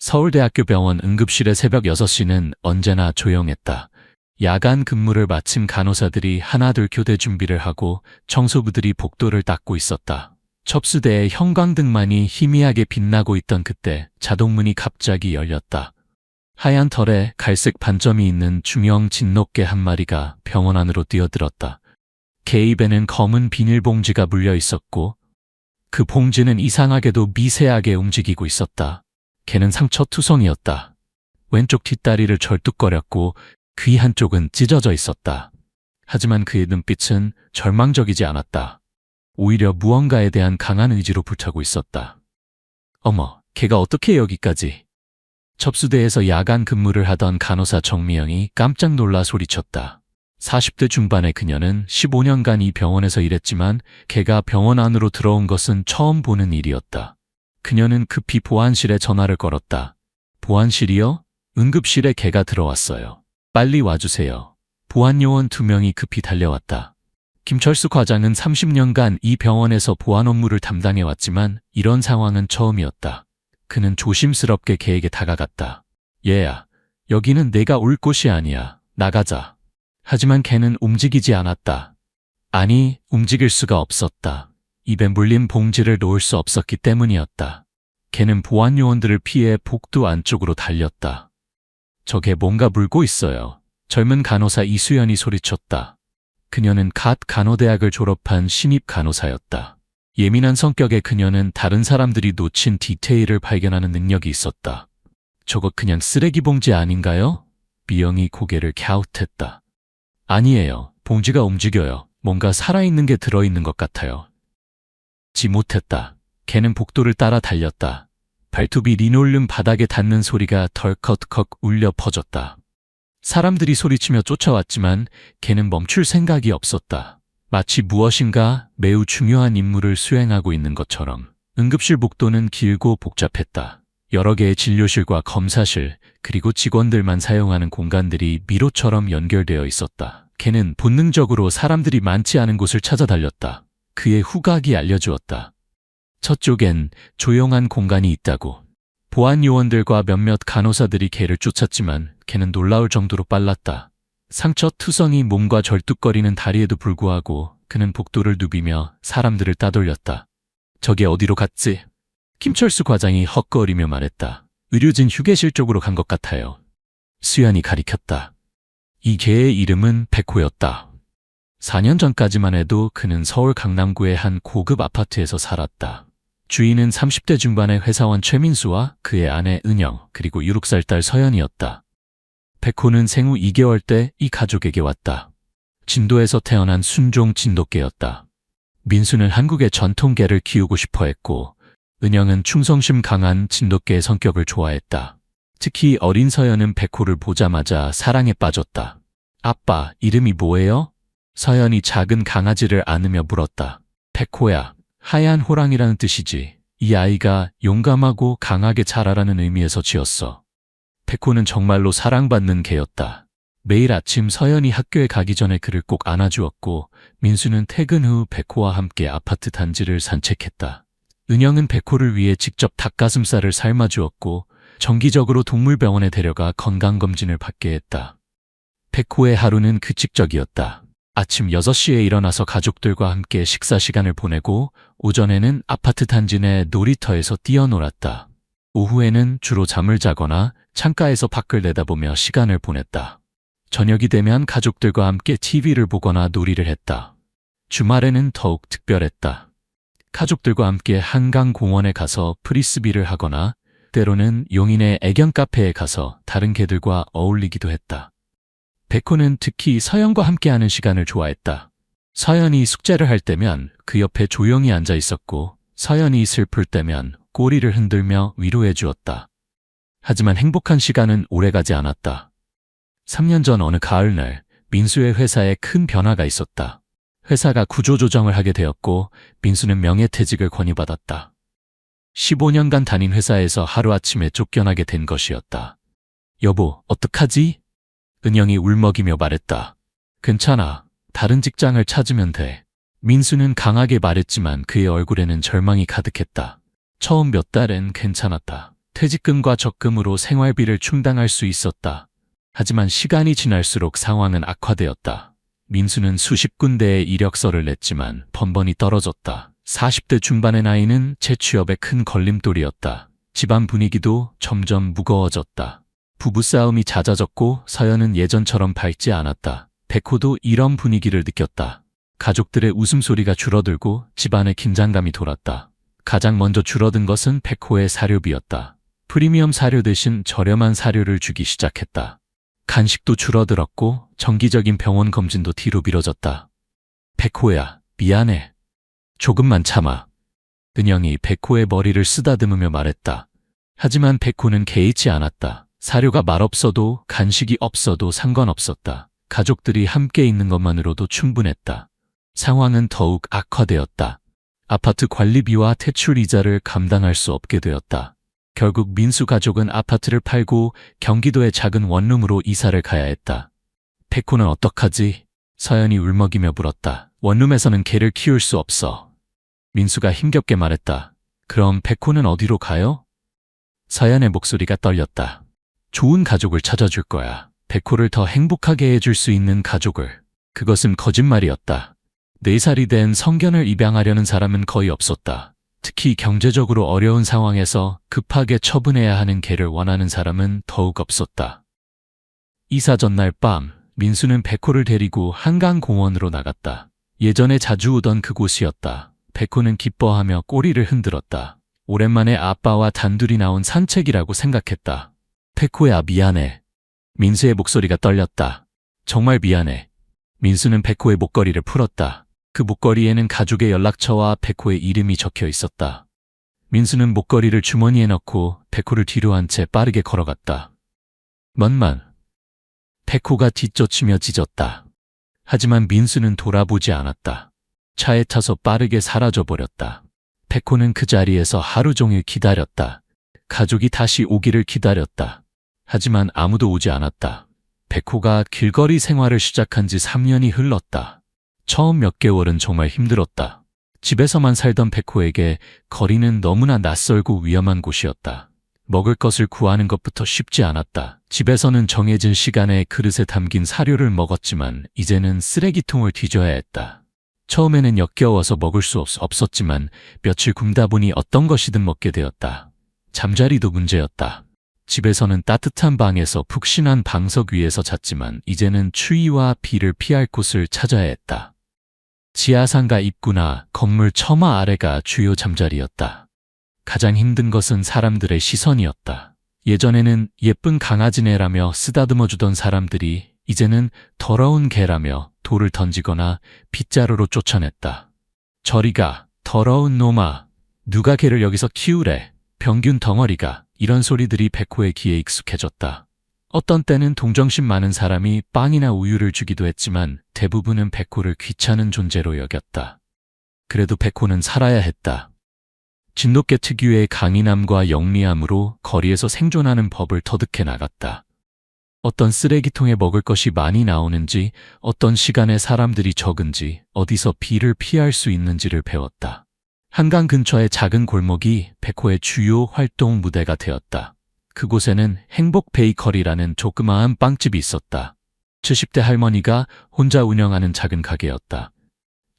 서울대학교 병원 응급실의 새벽 6시는 언제나 조용했다. 야간 근무를 마친 간호사들이 하나둘 교대 준비를 하고 청소부들이 복도를 닦고 있었다. 접수대에 형광등만이 희미하게 빛나고 있던 그때 자동문이 갑자기 열렸다. 하얀 털에 갈색 반점이 있는 중형 진돗개 한 마리가 병원 안으로 뛰어들었다. 개 입에는 검은 비닐봉지가 물려 있었고 그 봉지는 이상하게도 미세하게 움직이고 있었다. 개는 상처투성이었다. 왼쪽 뒷다리를 절뚝거렸고 귀 한쪽은 찢어져 있었다. 하지만 그의 눈빛은 절망적이지 않았다. 오히려 무언가에 대한 강한 의지로 불타고 있었다. 어머, 걔가 어떻게 여기까지? 접수대에서 야간 근무를 하던 간호사 정미영이 깜짝 놀라 소리쳤다. 40대 중반의 그녀는 15년간 이 병원에서 일했지만 걔가 병원 안으로 들어온 것은 처음 보는 일이었다. 그녀는 급히 보안실에 전화를 걸었다. 보안실이요? 응급실에 걔가 들어왔어요. 빨리 와주세요. 보안요원 2명이 급히 달려왔다. 김철수 과장은 30년간 이 병원에서 보안 업무를 담당해왔지만 이런 상황은 처음이었다. 그는 조심스럽게 걔에게 다가갔다. 얘야, 여기는 내가 올 곳이 아니야. 나가자. 하지만 걔는 움직이지 않았다. 아니, 움직일 수가 없었다. 입에 물린 봉지를 놓을 수 없었기 때문이었다. 걔는 보안요원들을 피해 복도 안쪽으로 달렸다. 저게 뭔가 물고 있어요. 젊은 간호사 이수연이 소리쳤다. 그녀는 갓 간호대학을 졸업한 신입 간호사였다. 예민한 성격의 그녀는 다른 사람들이 놓친 디테일을 발견하는 능력이 있었다. 저거 그냥 쓰레기 봉지 아닌가요? 미영이 고개를 갸웃했다. 아니에요. 봉지가 움직여요. 뭔가 살아있는 게 들어있는 것 같아요. 지 못했다. 걔는 복도를 따라 달렸다. 발톱이 리놀륨 바닥에 닿는 소리가 덜컥덜컥 울려 퍼졌다. 사람들이 소리치며 쫓아왔지만 걔는 멈출 생각이 없었다. 마치 무엇인가 매우 중요한 임무를 수행하고 있는 것처럼. 응급실 복도는 길고 복잡했다. 여러 개의 진료실과 검사실, 그리고 직원들만 사용하는 공간들이 미로처럼 연결되어 있었다. 걔는 본능적으로 사람들이 많지 않은 곳을 찾아 달렸다. 그의 후각이 알려주었다. 저쪽엔 조용한 공간이 있다고. 보안 요원들과 몇몇 간호사들이 걔를 쫓았지만 걔는 놀라울 정도로 빨랐다. 상처투성이 몸과 절뚝거리는 다리에도 불구하고 그는 복도를 누비며 사람들을 따돌렸다. 저게 어디로 갔지? 김철수 과장이 헛거리며 말했다. 의료진 휴게실 쪽으로 간 것 같아요. 수연이 가리켰다. 이 개의 이름은 백호였다. 4년 전까지만 해도 그는 서울 강남구의 한 고급 아파트에서 살았다. 주인은 30대 중반의 회사원 최민수와 그의 아내 은영, 그리고 7살 딸 서연이었다. 백호는 생후 2개월 때 이 가족에게 왔다. 진도에서 태어난 순종 진돗개였다. 민수는 한국의 전통개를 키우고 싶어 했고, 은영은 충성심 강한 진돗개의 성격을 좋아했다. 특히 어린 서연은 백호를 보자마자 사랑에 빠졌다. 아빠, 이름이 뭐예요? 서연이 작은 강아지를 안으며 물었다. 백호야, 하얀 호랑이라는 뜻이지. 이 아이가 용감하고 강하게 자라라는 의미에서 지었어. 백호는 정말로 사랑받는 개였다. 매일 아침 서연이 학교에 가기 전에 그를 꼭 안아주었고, 민수는 퇴근 후 백호와 함께 아파트 단지를 산책했다. 은영은 백호를 위해 직접 닭가슴살을 삶아주었고, 정기적으로 동물병원에 데려가 건강검진을 받게 했다. 백호의 하루는 규칙적이었다. 아침 6시에 일어나서 가족들과 함께 식사 시간을 보내고, 오전에는 아파트 단지 내 놀이터에서 뛰어놀았다. 오후에는 주로 잠을 자거나 창가에서 밖을 내다보며 시간을 보냈다. 저녁이 되면 가족들과 함께 TV를 보거나 놀이를 했다. 주말에는 더욱 특별했다. 가족들과 함께 한강공원에 가서 프리스비를 하거나 때로는 용인의 애견 카페에 가서 다른 개들과 어울리기도 했다. 백호는 특히 서연과 함께하는 시간을 좋아했다. 서연이 숙제를 할 때면 그 옆에 조용히 앉아 있었고, 서연이 슬플 때면 꼬리를 흔들며 위로해 주었다. 하지만 행복한 시간은 오래가지 않았다. 3년 전 어느 가을날 민수의 회사에 큰 변화가 있었다. 회사가 구조조정을 하게 되었고, 민수는 명예퇴직을 권유받았다. 15년간 다닌 회사에서 하루아침에 쫓겨나게 된 것이었다. 여보, 어떡하지? 은영이 울먹이며 말했다. 괜찮아. 다른 직장을 찾으면 돼. 민수는 강하게 말했지만 그의 얼굴에는 절망이 가득했다. 처음 몇 달엔 괜찮았다. 퇴직금과 적금으로 생활비를 충당할 수 있었다. 하지만 시간이 지날수록 상황은 악화되었다. 민수는 수십 군데의 이력서를 냈지만 번번이 떨어졌다. 40대 중반의 나이는 재취업에 큰 걸림돌이었다. 집안 분위기도 점점 무거워졌다. 부부싸움이 잦아졌고 서연은 예전처럼 밝지 않았다. 백호도 이런 분위기를 느꼈다. 가족들의 웃음소리가 줄어들고 집안에 긴장감이 돌았다. 가장 먼저 줄어든 것은 백호의 사료비였다. 프리미엄 사료 대신 저렴한 사료를 주기 시작했다. 간식도 줄어들었고 정기적인 병원 검진도 뒤로 미뤄졌다. 백호야, 미안해. 조금만 참아. 은영이 백호의 머리를 쓰다듬으며 말했다. 하지만 백호는 개의치 않았다. 사료가 맛없어도 간식이 없어도 상관없었다. 가족들이 함께 있는 것만으로도 충분했다. 상황은 더욱 악화되었다. 아파트 관리비와 대출 이자를 감당할 수 없게 되었다. 결국 민수 가족은 아파트를 팔고 경기도의 작은 원룸으로 이사를 가야 했다. 백호는 어떡하지? 서연이 울먹이며 물었다. 원룸에서는 개를 키울 수 없어. 민수가 힘겹게 말했다. 그럼 백호는 어디로 가요? 서연의 목소리가 떨렸다. 좋은 가족을 찾아줄 거야. 백호를 더 행복하게 해줄 수 있는 가족을. 그것은 거짓말이었다. 4살이 된 성견을 입양하려는 사람은 거의 없었다. 특히 경제적으로 어려운 상황에서 급하게 처분해야 하는 개를 원하는 사람은 더욱 없었다. 이사 전날 밤, 민수는 백호를 데리고 한강공원으로 나갔다. 예전에 자주 오던 그곳이었다. 백호는 기뻐하며 꼬리를 흔들었다. 오랜만에 아빠와 단둘이 나온 산책이라고 생각했다. 백호야, 미안해. 민수의 목소리가 떨렸다. 정말 미안해. 민수는 백호의 목걸이를 풀었다. 그 목걸이에는 가족의 연락처와 백호의 이름이 적혀 있었다. 민수는 목걸이를 주머니에 넣고 백호를 뒤로 한 채 빠르게 걸어갔다. 먼만. 백호가 뒤쫓으며 짖었다. 하지만 민수는 돌아보지 않았다. 차에 타서 빠르게 사라져버렸다. 백호는 그 자리에서 하루 종일 기다렸다. 가족이 다시 오기를 기다렸다. 하지만 아무도 오지 않았다. 백호가 길거리 생활을 시작한 지 3년이 흘렀다. 처음 몇 개월은 정말 힘들었다. 집에서만 살던 백호에게 거리는 너무나 낯설고 위험한 곳이었다. 먹을 것을 구하는 것부터 쉽지 않았다. 집에서는 정해진 시간에 그릇에 담긴 사료를 먹었지만 이제는 쓰레기통을 뒤져야 했다. 처음에는 역겨워서 먹을 수 없었지만 며칠 굶다 보니 어떤 것이든 먹게 되었다. 잠자리도 문제였다. 집에서는 따뜻한 방에서 푹신한 방석 위에서 잤지만 이제는 추위와 비를 피할 곳을 찾아야 했다. 지하상가 입구나 건물 처마 아래가 주요 잠자리였다. 가장 힘든 것은 사람들의 시선이었다. 예전에는 예쁜 강아지네라며 쓰다듬어주던 사람들이 이제는 더러운 개라며 돌을 던지거나 빗자루로 쫓아냈다. 저리 가, 더러운 놈아. 누가 개를 여기서 키우래. 병균 덩어리가. 이런 소리들이 백호의 귀에 익숙해졌다. 어떤 때는 동정심 많은 사람이 빵이나 우유를 주기도 했지만 대부분은 백호를 귀찮은 존재로 여겼다. 그래도 백호는 살아야 했다. 진돗개 특유의 강인함과 영리함으로 거리에서 생존하는 법을 터득해 나갔다. 어떤 쓰레기통에 먹을 것이 많이 나오는지, 어떤 시간에 사람들이 적은지, 어디서 비를 피할 수 있는지를 배웠다. 한강 근처의 작은 골목이 백호의 주요 활동 무대가 되었다. 그곳에는 행복 베이커리라는 조그마한 빵집이 있었다. 70대 할머니가 혼자 운영하는 작은 가게였다.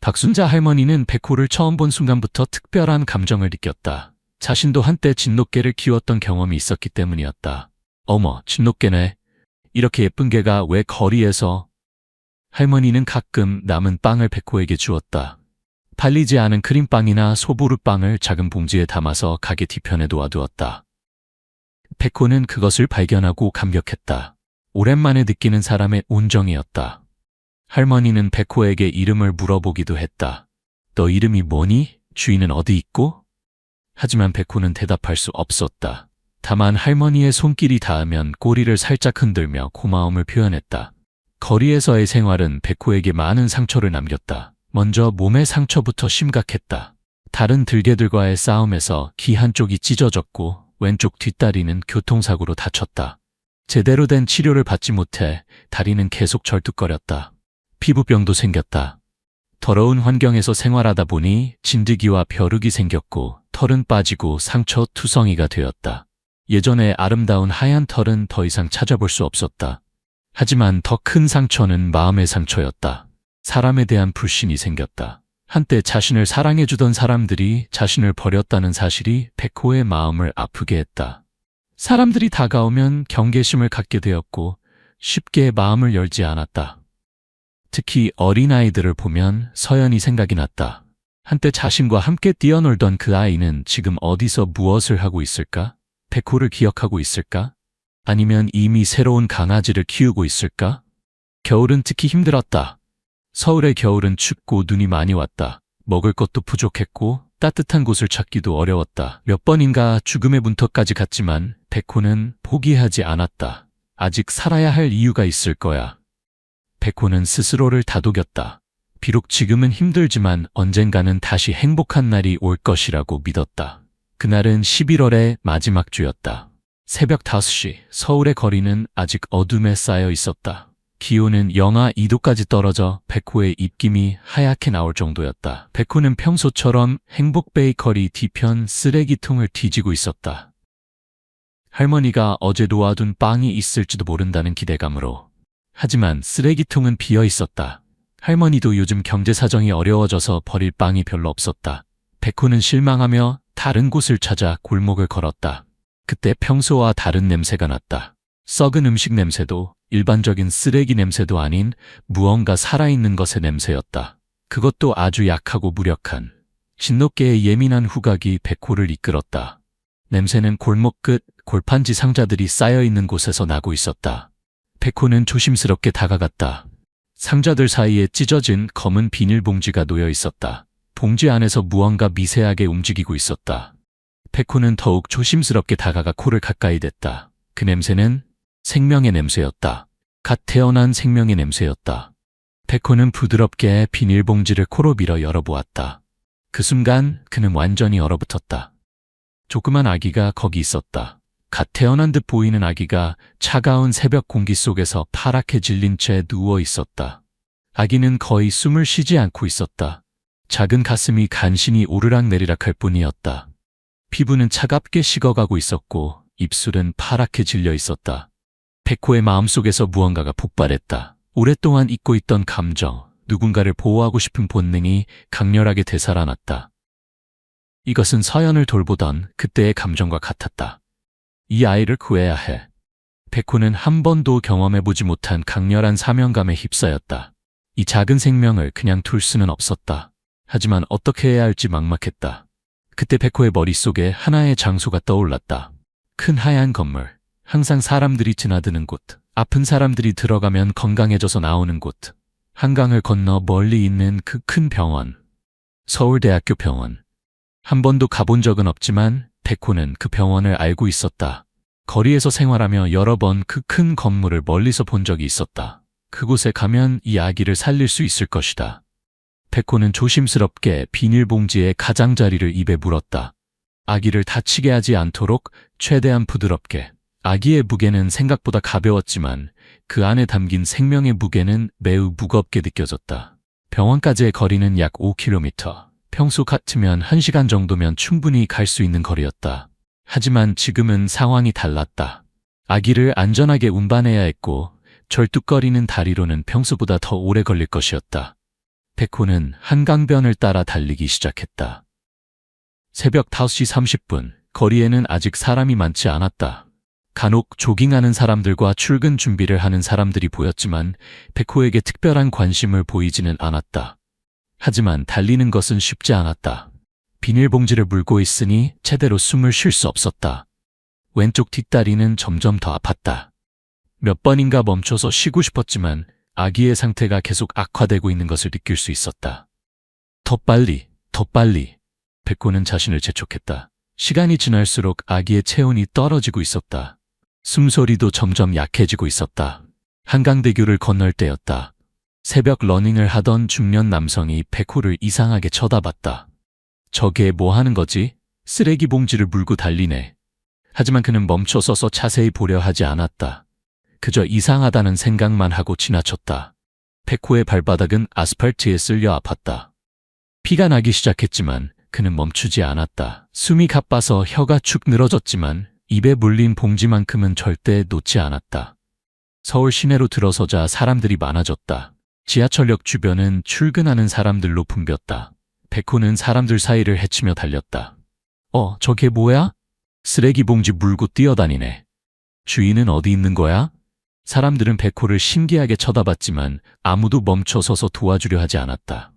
박순자 할머니는 백호를 처음 본 순간부터 특별한 감정을 느꼈다. 자신도 한때 진돗개를 키웠던 경험이 있었기 때문이었다. 어머, 진돗개네. 이렇게 예쁜 개가 왜 거리에서? 할머니는 가끔 남은 빵을 백호에게 주었다. 팔리지 않은 크림빵이나 소보루빵을 작은 봉지에 담아서 가게 뒤편에 놓아두었다. 백호는 그것을 발견하고 감격했다. 오랜만에 느끼는 사람의 온정이었다. 할머니는 백호에게 이름을 물어보기도 했다. 너 이름이 뭐니? 주인은 어디 있고? 하지만 백호는 대답할 수 없었다. 다만 할머니의 손길이 닿으면 꼬리를 살짝 흔들며 고마움을 표현했다. 거리에서의 생활은 백호에게 많은 상처를 남겼다. 먼저 몸의 상처부터 심각했다. 다른 들개들과의 싸움에서 귀 한쪽이 찢어졌고 왼쪽 뒷다리는 교통사고로 다쳤다. 제대로 된 치료를 받지 못해 다리는 계속 절뚝거렸다. 피부병도 생겼다. 더러운 환경에서 생활하다 보니 진드기와 벼룩이 생겼고 털은 빠지고 상처 투성이가 되었다. 예전의 아름다운 하얀 털은 더 이상 찾아볼 수 없었다. 하지만 더 큰 상처는 마음의 상처였다. 사람에 대한 불신이 생겼다. 한때 자신을 사랑해주던 사람들이 자신을 버렸다는 사실이 백호의 마음을 아프게 했다. 사람들이 다가오면 경계심을 갖게 되었고 쉽게 마음을 열지 않았다. 특히 어린아이들을 보면 서연이 생각이 났다. 한때 자신과 함께 뛰어놀던 그 아이는 지금 어디서 무엇을 하고 있을까? 백호를 기억하고 있을까? 아니면 이미 새로운 강아지를 키우고 있을까? 겨울은 특히 힘들었다. 서울의 겨울은 춥고 눈이 많이 왔다. 먹을 것도 부족했고 따뜻한 곳을 찾기도 어려웠다. 몇 번인가 죽음의 문턱까지 갔지만 백호는 포기하지 않았다. 아직 살아야 할 이유가 있을 거야. 백호는 스스로를 다독였다. 비록 지금은 힘들지만 언젠가는 다시 행복한 날이 올 것이라고 믿었다. 그날은 11월의 마지막 주였다. 새벽 5시 서울의 거리는 아직 어둠에 쌓여 있었다. 기온은 영하 2도까지 떨어져 백호의 입김이 하얗게 나올 정도였다. 백호는 평소처럼 행복 베이커리 뒤편 쓰레기통을 뒤지고 있었다. 할머니가 어제 놓아둔 빵이 있을지도 모른다는 기대감으로. 하지만 쓰레기통은 비어 있었다. 할머니도 요즘 경제 사정이 어려워져서 버릴 빵이 별로 없었다. 백호는 실망하며 다른 곳을 찾아 골목을 걸었다. 그때 평소와 다른 냄새가 났다. 썩은 음식 냄새도 일반적인 쓰레기 냄새도 아닌 무언가 살아있는 것의 냄새였다. 그것도 아주 약하고 무력한 진돗개의 예민한 후각이 백호를 이끌었다. 냄새는 골목 끝 골판지 상자들이 쌓여있는 곳에서 나고 있었다. 백호는 조심스럽게 다가갔다. 상자들 사이에 찢어진 검은 비닐봉지가 놓여 있었다. 봉지 안에서 무언가 미세하게 움직이고 있었다. 백호는 더욱 조심스럽게 다가가 코를 가까이 댔다. 그 냄새는 생명의 냄새였다. 갓 태어난 생명의 냄새였다. 백호는 부드럽게 비닐봉지를 코로 밀어 열어보았다. 그 순간 그는 완전히 얼어붙었다. 조그만 아기가 거기 있었다. 갓 태어난 듯 보이는 아기가 차가운 새벽 공기 속에서 파랗게 질린 채 누워 있었다. 아기는 거의 숨을 쉬지 않고 있었다. 작은 가슴이 간신히 오르락내리락 할 뿐이었다. 피부는 차갑게 식어가고 있었고 입술은 파랗게 질려 있었다. 백호의 마음속에서 무언가가 폭발했다. 오랫동안 잊고 있던 감정, 누군가를 보호하고 싶은 본능이 강렬하게 되살아났다. 이것은 서연을 돌보던 그때의 감정과 같았다. 이 아이를 구해야 해. 백호는 한 번도 경험해보지 못한 강렬한 사명감에 휩싸였다. 이 작은 생명을 그냥 둘 수는 없었다. 하지만 어떻게 해야 할지 막막했다. 그때 백호의 머릿속에 하나의 장소가 떠올랐다. 큰 하얀 건물, 항상 사람들이 드나드는 곳, 아픈 사람들이 들어가면 건강해져서 나오는 곳, 한강을 건너 멀리 있는 그 큰 병원, 서울대학교 병원. 한 번도 가본 적은 없지만 백호는 그 병원을 알고 있었다. 거리에서 생활하며 여러 번 그 큰 건물을 멀리서 본 적이 있었다. 그곳에 가면 이 아기를 살릴 수 있을 것이다. 백호는 조심스럽게 비닐봉지에 가장자리를 입에 물었다. 아기를 다치게 하지 않도록 최대한 부드럽게. 아기의 무게는 생각보다 가벼웠지만 그 안에 담긴 생명의 무게는 매우 무겁게 느껴졌다. 병원까지의 거리는 약 5km. 평소 같으면 1시간 정도면 충분히 갈 수 있는 거리였다. 하지만 지금은 상황이 달랐다. 아기를 안전하게 운반해야 했고 절뚝거리는 다리로는 평소보다 더 오래 걸릴 것이었다. 백호는 한강변을 따라 달리기 시작했다. 새벽 5시 30분, 거리에는 아직 사람이 많지 않았다. 간혹 조깅하는 사람들과 출근 준비를 하는 사람들이 보였지만 백호에게 특별한 관심을 보이지는 않았다. 하지만 달리는 것은 쉽지 않았다. 비닐봉지를 물고 있으니 제대로 숨을 쉴 수 없었다. 왼쪽 뒷다리는 점점 더 아팠다. 몇 번인가 멈춰서 쉬고 싶었지만 아기의 상태가 계속 악화되고 있는 것을 느낄 수 있었다. 더 빨리, 더 빨리. 백호는 자신을 재촉했다. 시간이 지날수록 아기의 체온이 떨어지고 있었다. 숨소리도 점점 약해지고 있었다. 한강대교를 건널 때였다. 새벽 러닝을 하던 중년 남성이 백호를 이상하게 쳐다봤다. 저게 뭐 하는 거지? 쓰레기 봉지를 물고 달리네. 하지만 그는 멈춰서서 자세히 보려 하지 않았다. 그저 이상하다는 생각만 하고 지나쳤다. 백호의 발바닥은 아스팔트에 쓸려 아팠다. 피가 나기 시작했지만 그는 멈추지 않았다. 숨이 가빠서 혀가 축 늘어졌지만 입에 물린 봉지만큼은 절대 놓지 않았다. 서울 시내로 들어서자 사람들이 많아졌다. 지하철역 주변은 출근하는 사람들로 붐볐다. 백호는 사람들 사이를 헤치며 달렸다. 저게 뭐야? 쓰레기 봉지 물고 뛰어다니네. 주인은 어디 있는 거야? 사람들은 백호를 신기하게 쳐다봤지만 아무도 멈춰서서 도와주려 하지 않았다.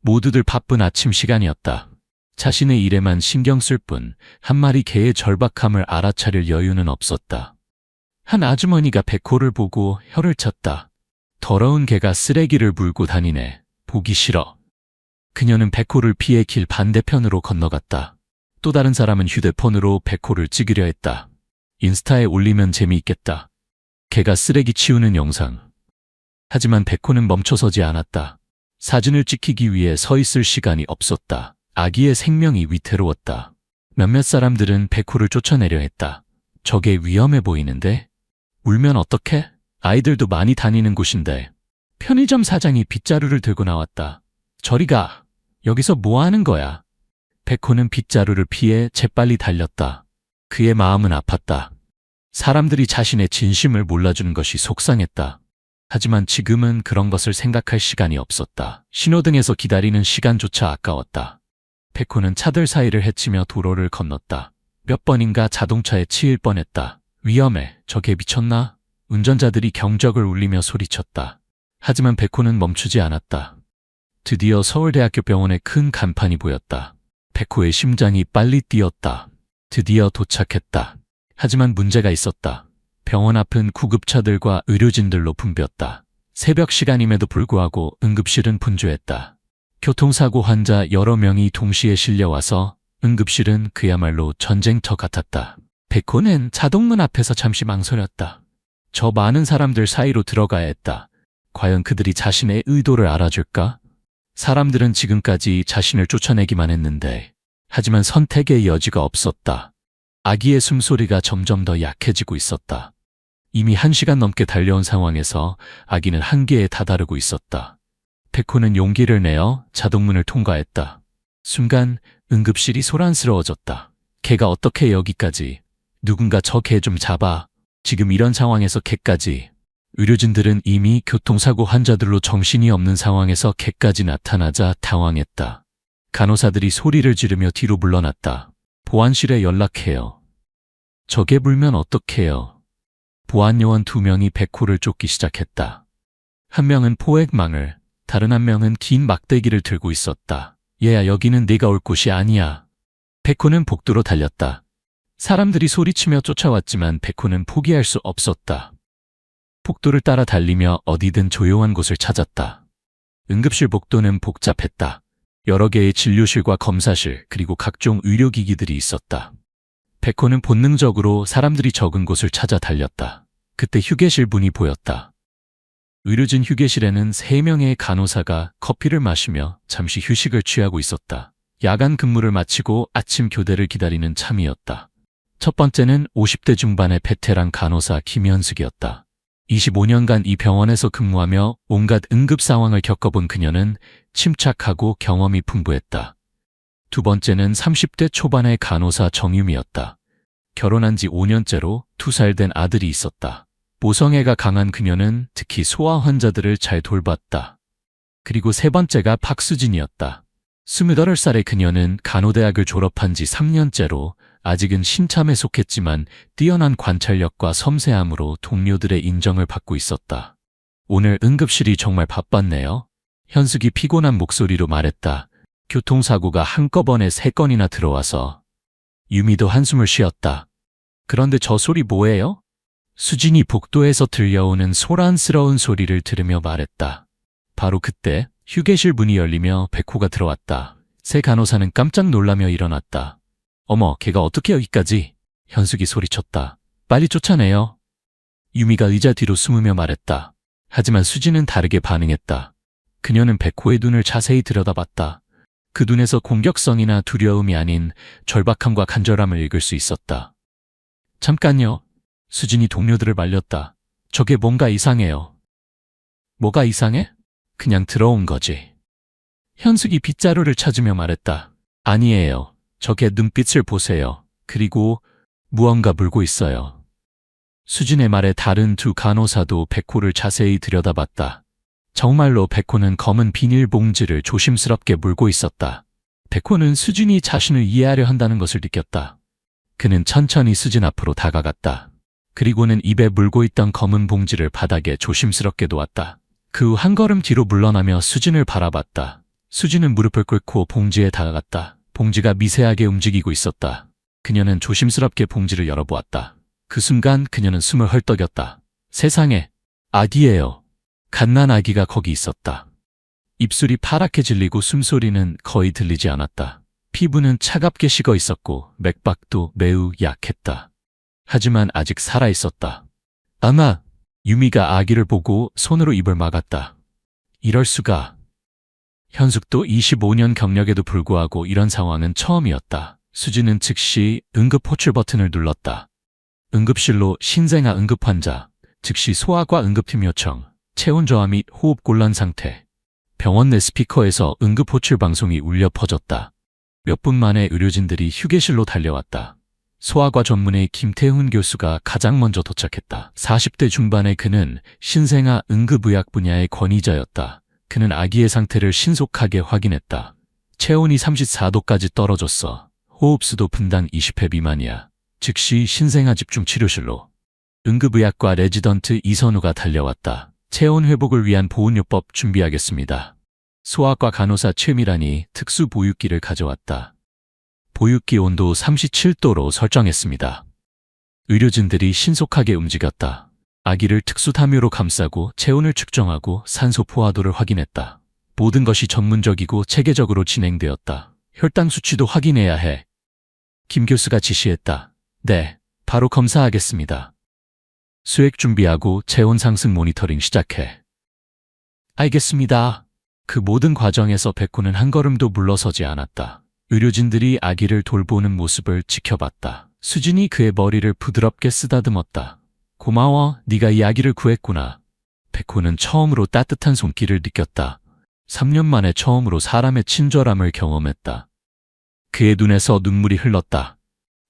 모두들 바쁜 아침 시간이었다. 자신의 일에만 신경 쓸 뿐 한 마리 개의 절박함을 알아차릴 여유는 없었다. 한 아주머니가 백호를 보고 혀를 찼다. 더러운 개가 쓰레기를 물고 다니네. 보기 싫어. 그녀는 백호를 피해 길 반대편으로 건너갔다. 또 다른 사람은 휴대폰으로 백호를 찍으려 했다. 인스타에 올리면 재미있겠다. 개가 쓰레기 치우는 영상. 하지만 백호는 멈춰서지 않았다. 사진을 찍히기 위해 서 있을 시간이 없었다. 아기의 생명이 위태로웠다. 몇몇 사람들은 백호를 쫓아내려 했다. 저게 위험해 보이는데? 울면 어떡해? 아이들도 많이 다니는 곳인데. 편의점 사장이 빗자루를 들고 나왔다. 저리 가. 여기서 뭐 하는 거야? 백호는 빗자루를 피해 재빨리 달렸다. 그의 마음은 아팠다. 사람들이 자신의 진심을 몰라주는 것이 속상했다. 하지만 지금은 그런 것을 생각할 시간이 없었다. 신호등에서 기다리는 시간조차 아까웠다. 백호는 차들 사이를 헤치며 도로를 건넜다. 몇 번인가 자동차에 치일 뻔했다. 위험해. 저게 미쳤나? 운전자들이 경적을 울리며 소리쳤다. 하지만 백호는 멈추지 않았다. 드디어 서울대학교 병원에 큰 간판이 보였다. 백호의 심장이 빨리 뛰었다. 드디어 도착했다. 하지만 문제가 있었다. 병원 앞은 구급차들과 의료진들로 붐볐다. 새벽 시간임에도 불구하고 응급실은 분주했다. 교통사고 환자 여러 명이 동시에 실려와서 응급실은 그야말로 전쟁터 같았다. 백호는 자동문 앞에서 잠시 망설였다. 저 많은 사람들 사이로 들어가야 했다. 과연 그들이 자신의 의도를 알아줄까? 사람들은 지금까지 자신을 쫓아내기만 했는데, 하지만 선택의 여지가 없었다. 아기의 숨소리가 점점 더 약해지고 있었다. 이미 1시간 넘게 달려온 상황에서 아기는 한계에 다다르고 있었다. 백호는 용기를 내어 자동문을 통과했다. 순간 응급실이 소란스러워졌다. 개가 어떻게 여기까지? 누군가 저 개 좀 잡아. 지금 이런 상황에서 개까지. 의료진들은 이미 교통사고 환자들로 정신이 없는 상황에서 개까지 나타나자 당황했다. 간호사들이 소리를 지르며 뒤로 물러났다. 보안실에 연락해요. 저게 불면 어떡해요? 보안요원 2명이 백호를 쫓기 시작했다. 한 명은 포획망을, 다른 한 명은 긴 막대기를 들고 있었다. 얘야, 여기는 네가 올 곳이 아니야. 백호는 복도로 달렸다. 사람들이 소리치며 쫓아왔지만 백호는 포기할 수 없었다. 복도를 따라 달리며 어디든 조용한 곳을 찾았다. 응급실 복도는 복잡했다. 여러 개의 진료실과 검사실 그리고 각종 의료기기들이 있었다. 백호는 본능적으로 사람들이 적은 곳을 찾아 달렸다. 그때 휴게실 문이 보였다. 의료진 휴게실에는 3명의 간호사가 커피를 마시며 잠시 휴식을 취하고 있었다. 야간 근무를 마치고 아침 교대를 기다리는 참이었다. 첫 번째는 50대 중반의 베테랑 간호사 김현숙이었다. 25년간 이 병원에서 근무하며 온갖 응급 상황을 겪어본 그녀는 침착하고 경험이 풍부했다. 두 번째는 30대 초반의 간호사 정유미였다. 결혼한 지 5년째로 2살 된 아들이 있었다. 모성애가 강한 그녀는 특히 소아 환자들을 잘 돌봤다. 그리고 세 번째가 박수진이었다. 28살의 그녀는 간호대학을 졸업한 지 3년째로 아직은 신참에 속했지만 뛰어난 관찰력과 섬세함으로 동료들의 인정을 받고 있었다. 오늘 응급실이 정말 바빴네요. 현숙이 피곤한 목소리로 말했다. 교통사고가 한꺼번에 3건이나 들어와서. 유미도 한숨을 쉬었다. 그런데 저 소리 뭐예요? 수진이 복도에서 들려오는 소란스러운 소리를 들으며 말했다. 바로 그때 휴게실 문이 열리며 백호가 들어왔다. 새 간호사는 깜짝 놀라며 일어났다. 어머, 걔가 어떻게 여기까지? 현숙이 소리쳤다. 빨리 쫓아내요. 유미가 의자 뒤로 숨으며 말했다. 하지만 수진은 다르게 반응했다. 그녀는 백호의 눈을 자세히 들여다봤다. 그 눈에서 공격성이나 두려움이 아닌 절박함과 간절함을 읽을 수 있었다. 잠깐요. 수진이 동료들을 말렸다. 저게 뭔가 이상해요. 뭐가 이상해? 그냥 들어온 거지. 현숙이 빗자루를 찾으며 말했다. 아니에요. 저게 눈빛을 보세요. 그리고 무언가 물고 있어요. 수진의 말에 다른 두 간호사도 백호를 자세히 들여다봤다. 정말로 백호는 검은 비닐봉지를 조심스럽게 물고 있었다. 백호는 수진이 자신을 이해하려 한다는 것을 느꼈다. 그는 천천히 수진 앞으로 다가갔다. 그리고는 입에 물고 있던 검은 봉지를 바닥에 조심스럽게 놓았다. 그 후 한 걸음 뒤로 물러나며 수진을 바라봤다. 수진은 무릎을 꿇고 봉지에 다가갔다. 봉지가 미세하게 움직이고 있었다. 그녀는 조심스럽게 봉지를 열어보았다. 그 순간 그녀는 숨을 헐떡였다. 세상에, 아기예요. 갓난 아기가 거기 있었다. 입술이 파랗게 질리고 숨소리는 거의 들리지 않았다. 피부는 차갑게 식어 있었고 맥박도 매우 약했다. 하지만 아직 살아 있었다. 아마 유미가 아기를 보고 손으로 입을 막았다. 이럴 수가. 현숙도 25년 경력에도 불구하고 이런 상황은 처음이었다. 수진은 즉시 응급 호출 버튼을 눌렀다. 응급실로 신생아 응급환자, 즉시 소아과 응급팀 요청, 체온 저하 및 호흡 곤란 상태. 병원 내 스피커에서 응급 호출 방송이 울려 퍼졌다. 몇 분 만에 의료진들이 휴게실로 달려왔다. 소아과 전문의 김태훈 교수가 가장 먼저 도착했다. 40대 중반의 그는 신생아 응급의학 분야의 권위자였다. 그는 아기의 상태를 신속하게 확인했다. 체온이 34도까지 떨어졌어. 호흡수도 분당 20회 미만이야. 즉시 신생아 집중치료실로. 응급의학과 레지던트 이선우가 달려왔다. 체온 회복을 위한 보온요법 준비하겠습니다. 소아과 간호사 최미란이 특수 보육기를 가져왔다. 보육기 온도 37도로 설정했습니다. 의료진들이 신속하게 움직였다. 아기를 특수 담요로 감싸고 체온을 측정하고 산소 포화도를 확인했다. 모든 것이 전문적이고 체계적으로 진행되었다. 혈당 수치도 확인해야 해. 김 교수가 지시했다. 네, 바로 검사하겠습니다. 수액 준비하고 체온 상승 모니터링 시작해. 알겠습니다. 그 모든 과정에서 백호는 한 걸음도 물러서지 않았다. 의료진들이 아기를 돌보는 모습을 지켜봤다. 수진이 그의 머리를 부드럽게 쓰다듬었다. 고마워, 네가 이 아기를 구했구나. 백호는 처음으로 따뜻한 손길을 느꼈다. 3년 만에 처음으로 사람의 친절함을 경험했다. 그의 눈에서 눈물이 흘렀다.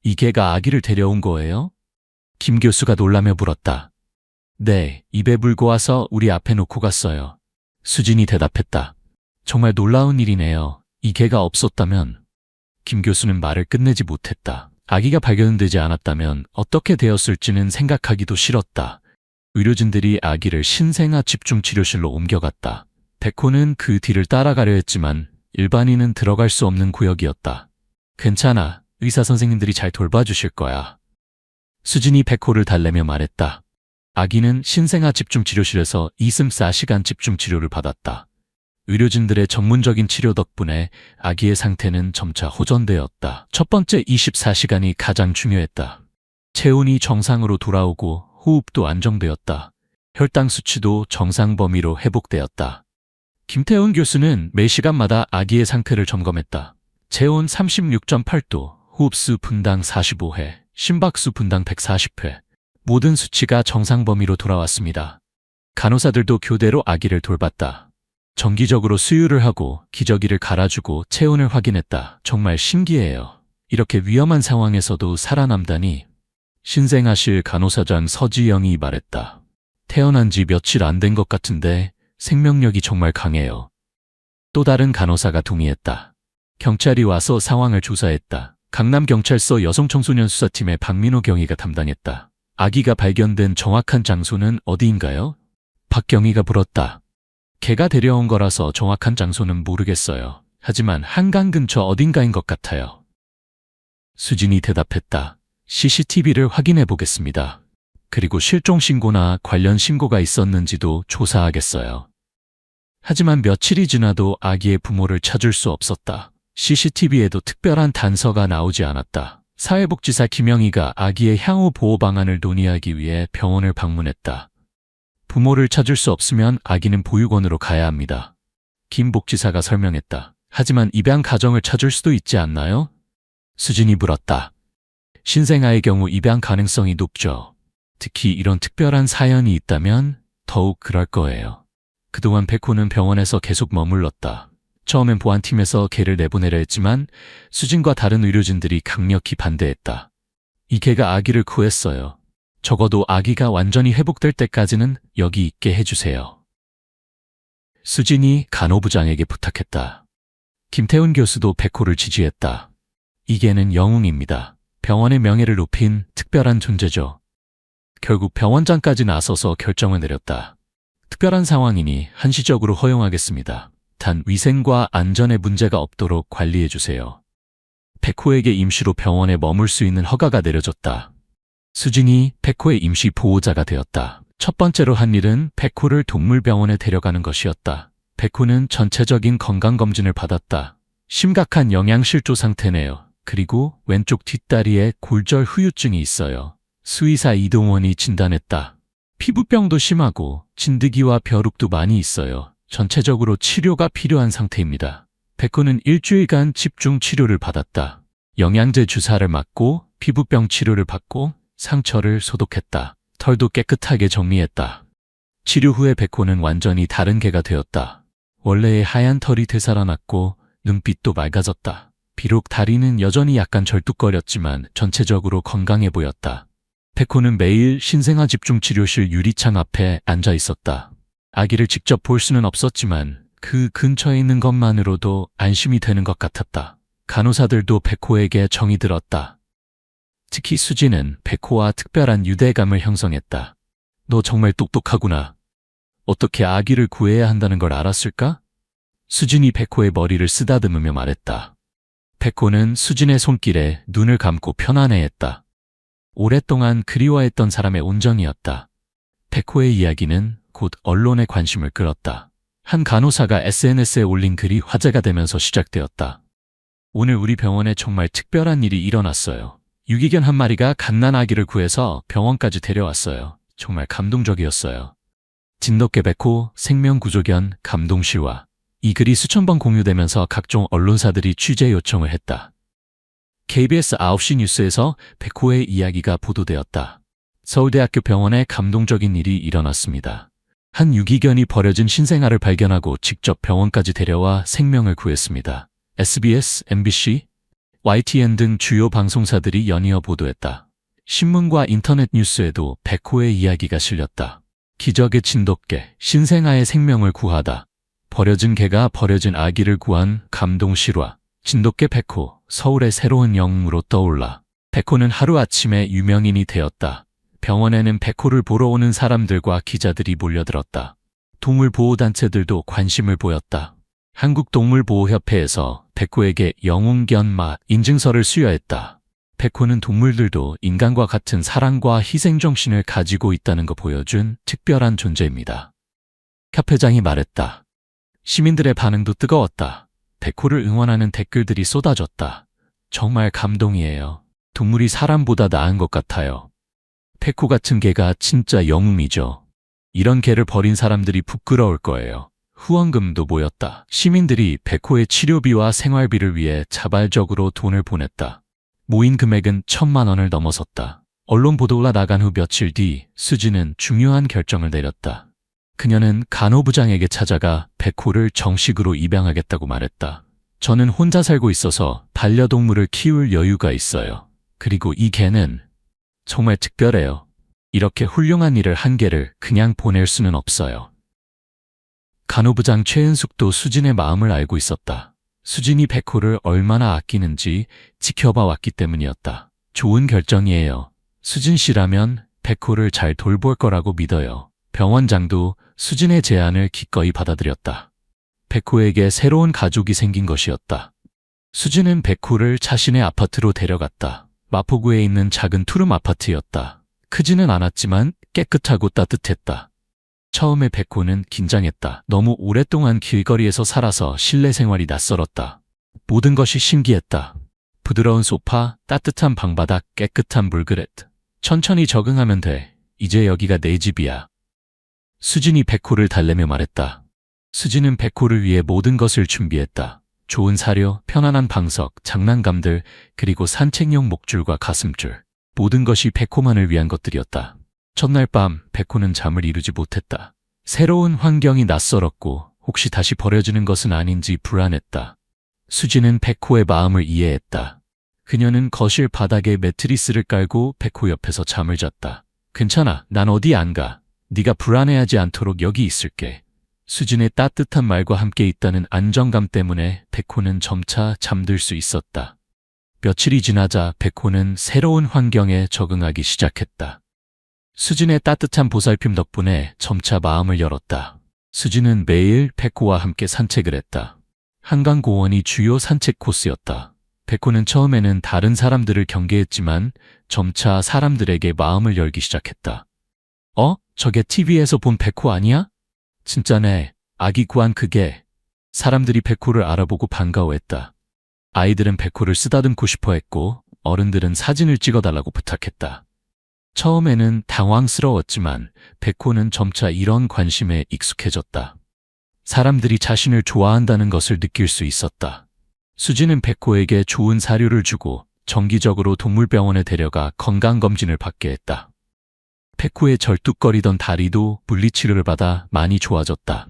이 개가 아기를 데려온 거예요? 김 교수가 놀라며 물었다. 네, 입에 물고 와서 우리 앞에 놓고 갔어요. 수진이 대답했다. 정말 놀라운 일이네요. 이 개가 없었다면. 김 교수는 말을 끝내지 못했다. 아기가 발견되지 않았다면 어떻게 되었을지는 생각하기도 싫었다. 의료진들이 아기를 신생아 집중치료실로 옮겨갔다. 백호는 그 뒤를 따라가려 했지만 일반인은 들어갈 수 없는 구역이었다. 괜찮아. 의사 선생님들이 잘 돌봐주실 거야. 수진이 백호를 달래며 말했다. 아기는 신생아 집중치료실에서 24시간 집중치료를 받았다. 의료진들의 전문적인 치료 덕분에 아기의 상태는 점차 호전되었다. 첫 번째 24시간이 가장 중요했다. 체온이 정상으로 돌아오고 호흡도 안정되었다. 혈당 수치도 정상 범위로 회복되었다. 김태훈 교수는 매 시간마다 아기의 상태를 점검했다. 체온 36.8도, 호흡수 분당 45회, 심박수 분당 140회. 모든 수치가 정상 범위로 돌아왔습니다. 간호사들도 교대로 아기를 돌봤다. 정기적으로 수유를 하고 기저귀를 갈아주고 체온을 확인했다. 정말 신기해요. 이렇게 위험한 상황에서도 살아남다니. 신생아실 간호사장 서지영이 말했다. 태어난 지 며칠 안 된 것 같은데 생명력이 정말 강해요. 또 다른 간호사가 동의했다. 경찰이 와서 상황을 조사했다. 강남경찰서 여성청소년 수사팀의 박민호 경위가 담당했다. 아기가 발견된 정확한 장소는 어디인가요? 박경희가 물었다. 개가 데려온 거라서 정확한 장소는 모르겠어요. 하지만 한강 근처 어딘가인 것 같아요. 수진이 대답했다. CCTV를 확인해 보겠습니다. 그리고 실종 신고나 관련 신고가 있었는지도 조사하겠어요. 하지만 며칠이 지나도 아기의 부모를 찾을 수 없었다. CCTV에도 특별한 단서가 나오지 않았다. 사회복지사 김영희가 아기의 향후 보호 방안을 논의하기 위해 병원을 방문했다. 부모를 찾을 수 없으면 아기는 보육원으로 가야 합니다. 김 복지사가 설명했다. 하지만 입양 가정을 찾을 수도 있지 않나요? 수진이 물었다. 신생아의 경우 입양 가능성이 높죠. 특히 이런 특별한 사연이 있다면 더욱 그럴 거예요. 그동안 백호는 병원에서 계속 머물렀다. 처음엔 보안팀에서 개를 내보내려 했지만 수진과 다른 의료진들이 강력히 반대했다. 이 개가 아기를 구했어요. 적어도 아기가 완전히 회복될 때까지는 여기 있게 해주세요. 수진이 간호부장에게 부탁했다. 김태훈 교수도 백호를 지지했다. 이 개는 영웅입니다. 병원의 명예를 높인 특별한 존재죠. 결국 병원장까지 나서서 결정을 내렸다. 특별한 상황이니 한시적으로 허용하겠습니다. 단 위생과 안전에 문제가 없도록 관리해 주세요. 백호에게 임시로 병원에 머물 수 있는 허가가 내려졌다. 수진이 백호의 임시 보호자가 되었다. 첫 번째로 한 일은 백호를 동물병원에 데려가는 것이었다. 백호는 전체적인 건강검진을 받았다. 심각한 영양실조 상태네요. 그리고 왼쪽 뒷다리에 골절 후유증이 있어요. 수의사 이동원이 진단했다. 피부병도 심하고 진드기와 벼룩도 많이 있어요. 전체적으로 치료가 필요한 상태입니다. 백호는 일주일간 집중 치료를 받았다. 영양제 주사를 맞고 피부병 치료를 받고 상처를 소독했다. 털도 깨끗하게 정리했다. 치료 후에 백호는 완전히 다른 개가 되었다. 원래의 하얀 털이 되살아났고 눈빛도 맑아졌다. 비록 다리는 여전히 약간 절뚝거렸지만 전체적으로 건강해 보였다. 백호는 매일 신생아 집중치료실 유리창 앞에 앉아 있었다. 아기를 직접 볼 수는 없었지만 그 근처에 있는 것만으로도 안심이 되는 것 같았다. 간호사들도 백호에게 정이 들었다. 특히 수진은 백호와 특별한 유대감을 형성했다. 너 정말 똑똑하구나. 어떻게 아기를 구해야 한다는 걸 알았을까? 수진이 백호의 머리를 쓰다듬으며 말했다. 백호는 수진의 손길에 눈을 감고 편안해했다. 오랫동안 그리워했던 사람의 온정이었다. 백호의 이야기는 곧 언론의 관심을 끌었다. 한 간호사가 SNS에 올린 글이 화제가 되면서 시작되었다. 오늘 우리 병원에 정말 특별한 일이 일어났어요. 유기견 한 마리가 갓난 아기를 구해서 병원까지 데려왔어요. 정말 감동적이었어요. 진돗개 백호 생명구조견 감동실화. 이 글이 수천 번 공유되면서 각종 언론사들이 취재 요청을 했다. KBS 9시 뉴스에서 백호의 이야기가 보도되었다. 서울대학교 병원에 감동적인 일이 일어났습니다. 한 유기견이 버려진 신생아를 발견하고 직접 병원까지 데려와 생명을 구했습니다. SBS, MBC, YTN 등 주요 방송사들이 연이어 보도했다. 신문과 인터넷 뉴스에도 백호의 이야기가 실렸다. 기적의 진돗개, 신생아의 생명을 구하다. 버려진 개가 버려진 아기를 구한 감동 실화. 진돗개 백호, 서울의 새로운 영웅으로 떠올라. 백호는 하루아침에 유명인이 되었다. 병원에는 백호를 보러 오는 사람들과 기자들이 몰려들었다. 동물보호단체들도 관심을 보였다. 한국동물보호협회에서 백호에게 영웅견마 인증서를 수여했다. 백호는 동물들도 인간과 같은 사랑과 희생정신을 가지고 있다는 거 보여준 특별한 존재입니다. 협회장이 말했다. 시민들의 반응도 뜨거웠다. 백호를 응원하는 댓글들이 쏟아졌다. 정말 감동이에요. 동물이 사람보다 나은 것 같아요. 백호 같은 개가 진짜 영웅이죠. 이런 개를 버린 사람들이 부끄러울 거예요. 후원금도 모였다. 시민들이 백호의 치료비와 생활비를 위해 자발적으로 돈을 보냈다. 모인 금액은 1,000만 원을 넘어섰다. 언론 보도가 나간 후 며칠 뒤 수진은 중요한 결정을 내렸다. 그녀는 간호부장에게 찾아가 백호를 정식으로 입양하겠다고 말했다. 저는 혼자 살고 있어서 반려동물을 키울 여유가 있어요. 그리고 이 개는 정말 특별해요. 이렇게 훌륭한 일을 한 개를 그냥 보낼 수는 없어요. 간호부장 최은숙도 수진의 마음을 알고 있었다. 수진이 백호를 얼마나 아끼는지 지켜봐 왔기 때문이었다. 좋은 결정이에요. 수진 씨라면 백호를 잘 돌볼 거라고 믿어요. 병원장도 수진의 제안을 기꺼이 받아들였다. 백호에게 새로운 가족이 생긴 것이었다. 수진은 백호를 자신의 아파트로 데려갔다. 마포구에 있는 작은 투룸 아파트였다. 크지는 않았지만 깨끗하고 따뜻했다. 처음에 백호는 긴장했다. 너무 오랫동안 길거리에서 살아서 실내 생활이 낯설었다. 모든 것이 신기했다. 부드러운 소파, 따뜻한 방바닥, 깨끗한 물그릇. 천천히 적응하면 돼. 이제 여기가 내 집이야. 수진이 백호를 달래며 말했다. 수진은 백호를 위해 모든 것을 준비했다. 좋은 사료, 편안한 방석, 장난감들, 그리고 산책용 목줄과 가슴줄. 모든 것이 백호만을 위한 것들이었다. 첫날 밤 백호는 잠을 이루지 못했다. 새로운 환경이 낯설었고 혹시 다시 버려지는 것은 아닌지 불안했다. 수진은 백호의 마음을 이해했다. 그녀는 거실 바닥에 매트리스를 깔고 백호 옆에서 잠을 잤다. 괜찮아, 난 어디 안 가. 네가 불안해하지 않도록 여기 있을게. 수진의 따뜻한 말과 함께 있다는 안정감 때문에 백호는 점차 잠들 수 있었다. 며칠이 지나자 백호는 새로운 환경에 적응하기 시작했다. 수진의 따뜻한 보살핌 덕분에 점차 마음을 열었다. 수진은 매일 백호와 함께 산책을 했다. 한강공원이 주요 산책 코스였다. 백호는 처음에는 다른 사람들을 경계했지만 점차 사람들에게 마음을 열기 시작했다. 저게 TV에서 본 백호 아니야? 진짜네. 아기 구한 그게. 사람들이 백호를 알아보고 반가워했다. 아이들은 백호를 쓰다듬고 싶어 했고 어른들은 사진을 찍어달라고 부탁했다. 처음에는 당황스러웠지만 백호는 점차 이런 관심에 익숙해졌다. 사람들이 자신을 좋아한다는 것을 느낄 수 있었다. 수진은 백호에게 좋은 사료를 주고 정기적으로 동물병원에 데려가 건강검진을 받게 했다. 백호의 절뚝거리던 다리도 물리치료를 받아 많이 좋아졌다.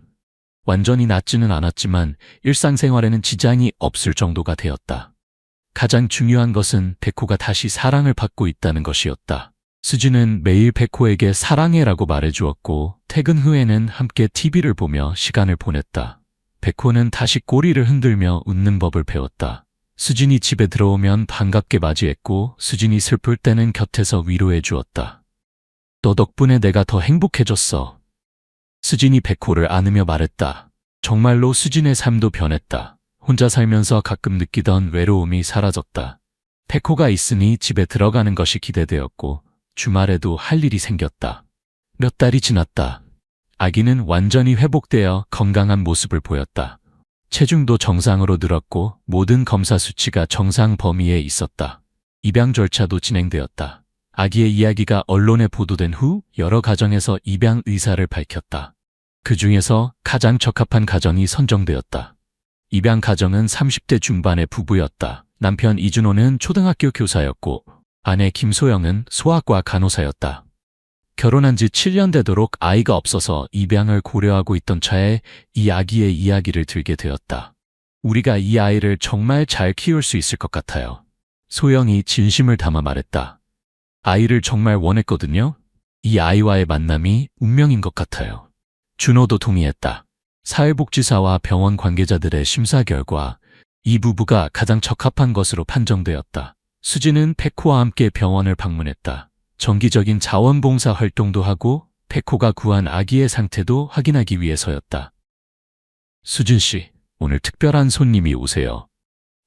완전히 낫지는 않았지만 일상생활에는 지장이 없을 정도가 되었다. 가장 중요한 것은 백호가 다시 사랑을 받고 있다는 것이었다. 수진은 매일 백호에게 사랑해라고 말해주었고 퇴근 후에는 함께 TV를 보며 시간을 보냈다. 백호는 다시 꼬리를 흔들며 웃는 법을 배웠다. 수진이 집에 들어오면 반갑게 맞이했고 수진이 슬플 때는 곁에서 위로해 주었다. 너 덕분에 내가 더 행복해졌어. 수진이 백호를 안으며 말했다. 정말로 수진의 삶도 변했다. 혼자 살면서 가끔 느끼던 외로움이 사라졌다. 백호가 있으니 집에 들어가는 것이 기대되었고 주말에도 할 일이 생겼다. 몇 달이 지났다. 아기는 완전히 회복되어 건강한 모습을 보였다. 체중도 정상으로 늘었고 모든 검사 수치가 정상 범위에 있었다. 입양 절차도 진행되었다. 아기의 이야기가 언론에 보도된 후 여러 가정에서 입양 의사를 밝혔다. 그 중에서 가장 적합한 가정이 선정되었다. 입양 가정은 30대 중반의 부부였다. 남편 이준호는 초등학교 교사였고 아내 김소영은 소아과 간호사였다. 결혼한 지 7년 되도록 아이가 없어서 입양을 고려하고 있던 차에 이 아기의 이야기를 들게 되었다. 우리가 이 아이를 정말 잘 키울 수 있을 것 같아요. 소영이 진심을 담아 말했다. 아이를 정말 원했거든요. 이 아이와의 만남이 운명인 것 같아요. 준호도 동의했다. 사회복지사와 병원 관계자들의 심사 결과 이 부부가 가장 적합한 것으로 판정되었다. 수진은 백호와 함께 병원을 방문했다. 정기적인 자원봉사 활동도 하고 백호가 구한 아기의 상태도 확인하기 위해서였다. 수진 씨, 오늘 특별한 손님이 오세요.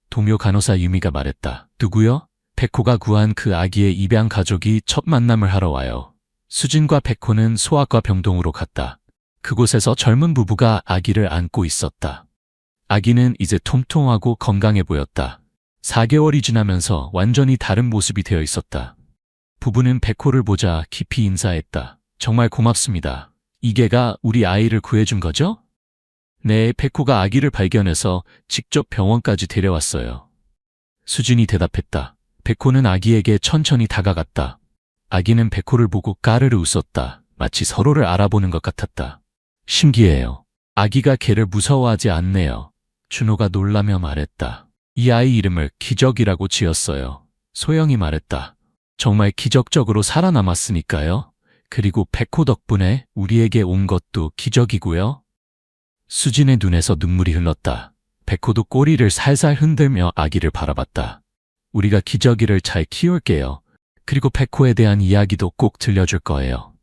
동료 간호사 유미가 말했다. 누구요? 백호가 구한 그 아기의 입양 가족이 첫 만남을 하러 와요. 수진과 백호는 소아과 병동으로 갔다. 그곳에서 젊은 부부가 아기를 안고 있었다. 아기는 이제 통통하고 건강해 보였다. 4개월이 지나면서 완전히 다른 모습이 되어 있었다. 부부는 백호를 보자 깊이 인사했다. 정말 고맙습니다. 이게가 우리 아이를 구해준 거죠? 네, 백호가 아기를 발견해서 직접 병원까지 데려왔어요. 수진이 대답했다. 백호는 아기에게 천천히 다가갔다. 아기는 백호를 보고 까르르 웃었다. 마치 서로를 알아보는 것 같았다. 신기해요. 아기가 걔를 무서워하지 않네요. 준호가 놀라며 말했다. 이 아이 이름을 기적이라고 지었어요. 소영이 말했다. 정말 기적적으로 살아남았으니까요. 그리고 백호 덕분에 우리에게 온 것도 기적이고요. 수진의 눈에서 눈물이 흘렀다. 백호도 꼬리를 살살 흔들며 아기를 바라봤다. 우리가 기적이를 잘 키울게요. 그리고 백호에 대한 이야기도 꼭 들려줄 거예요.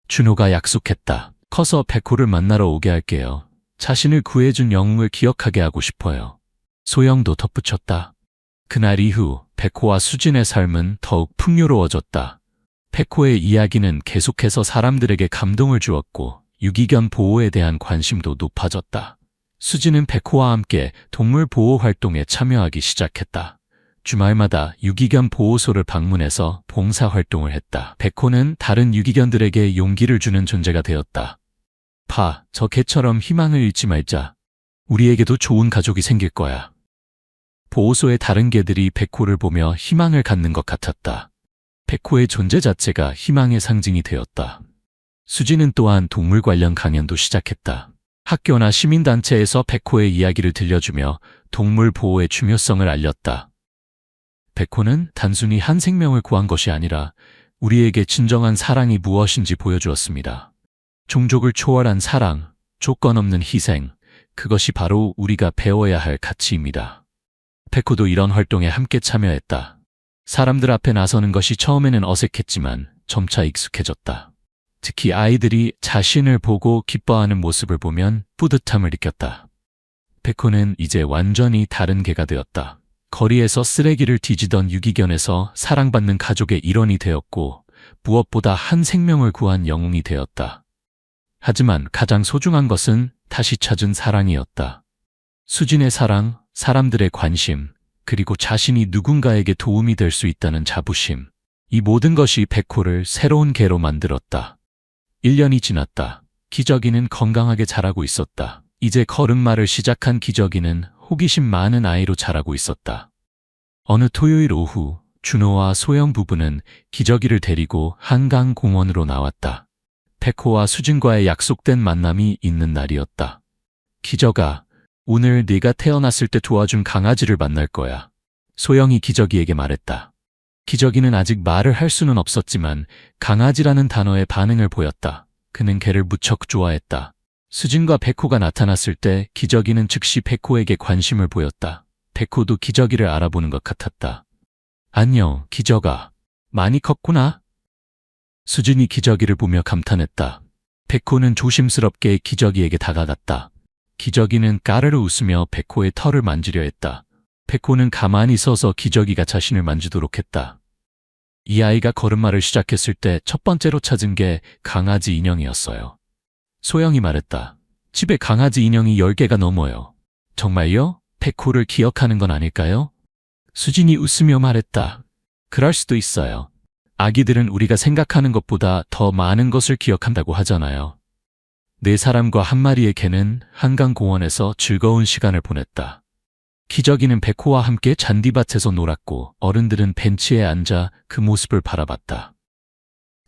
준호가 약속했다. 커서 백호를 만나러 오게 할게요. 자신을 구해준 영웅을 기억하게 하고 싶어요. 소영도 덧붙였다. 그날 이후 백호와 수진의 삶은 더욱 풍요로워졌다. 백호의 이야기는 계속해서 사람들에게 감동을 주었고 유기견 보호에 대한 관심도 높아졌다. 수진은 백호와 함께 동물 보호 활동에 참여하기 시작했다. 주말마다 유기견 보호소를 방문해서 봉사활동을 했다. 백호는 다른 유기견들에게 용기를 주는 존재가 되었다. 저 개처럼 희망을 잃지 말자. 우리에게도 좋은 가족이 생길 거야. 보호소의 다른 개들이 백호를 보며 희망을 갖는 것 같았다. 백호의 존재 자체가 희망의 상징이 되었다. 수진은 또한 동물 관련 강연도 시작했다. 학교나 시민단체에서 백호의 이야기를 들려주며 동물 보호의 중요성을 알렸다. 백호는 단순히 한 생명을 구한 것이 아니라 우리에게 진정한 사랑이 무엇인지 보여주었습니다. 종족을 초월한 사랑, 조건 없는 희생, 그것이 바로 우리가 배워야 할 가치입니다. 백호도 이런 활동에 함께 참여했다. 사람들 앞에 나서는 것이 처음에는 어색했지만 점차 익숙해졌다. 특히 아이들이 자신을 보고 기뻐하는 모습을 보면 뿌듯함을 느꼈다. 백호는 이제 완전히 다른 개가 되었다. 거리에서 쓰레기를 뒤지던 유기견에서 사랑받는 가족의 일원이 되었고 무엇보다 한 생명을 구한 영웅이 되었다. 하지만 가장 소중한 것은 다시 찾은 사랑이었다. 수진의 사랑, 사람들의 관심, 그리고 자신이 누군가에게 도움이 될 수 있다는 자부심. 이 모든 것이 백호를 새로운 개로 만들었다. 1년이 지났다. 기저귀는 건강하게 자라고 있었다. 이제 걸음마를 시작한 기저귀는 호기심 많은 아이로 자라고 있었다. 어느 토요일 오후, 준호와 소영 부부는 기저귀를 데리고 한강공원으로 나왔다. 백호와 수진과의 약속된 만남이 있는 날이었다. 기저가, 오늘 네가 태어났을 때 도와준 강아지를 만날 거야. 소영이 기저귀에게 말했다. 기저귀는 아직 말을 할 수는 없었지만 강아지라는 단어에 반응을 보였다. 그는 개를 무척 좋아했다. 수진과 백호가 나타났을 때 기저귀는 즉시 백호에게 관심을 보였다. 백호도 기저귀를 알아보는 것 같았다. 안녕, 기저가. 많이 컸구나. 수진이 기저귀를 보며 감탄했다. 백호는 조심스럽게 기저귀에게 다가갔다. 기저귀는 까르르 웃으며 백호의 털을 만지려 했다. 백호는 가만히 서서 기저귀가 자신을 만지도록 했다. 이 아이가 걸음마를 시작했을 때 첫 번째로 찾은 게 강아지 인형이었어요. 소영이 말했다. 집에 강아지 인형이 10개가 넘어요. 정말요? 백호를 기억하는 건 아닐까요? 수진이 웃으며 말했다. 그럴 수도 있어요. 아기들은 우리가 생각하는 것보다 더 많은 것을 기억한다고 하잖아요. 네 사람과 한 마리의 개는 한강공원에서 즐거운 시간을 보냈다. 기저귀는 백호와 함께 잔디밭에서 놀았고 어른들은 벤치에 앉아 그 모습을 바라봤다.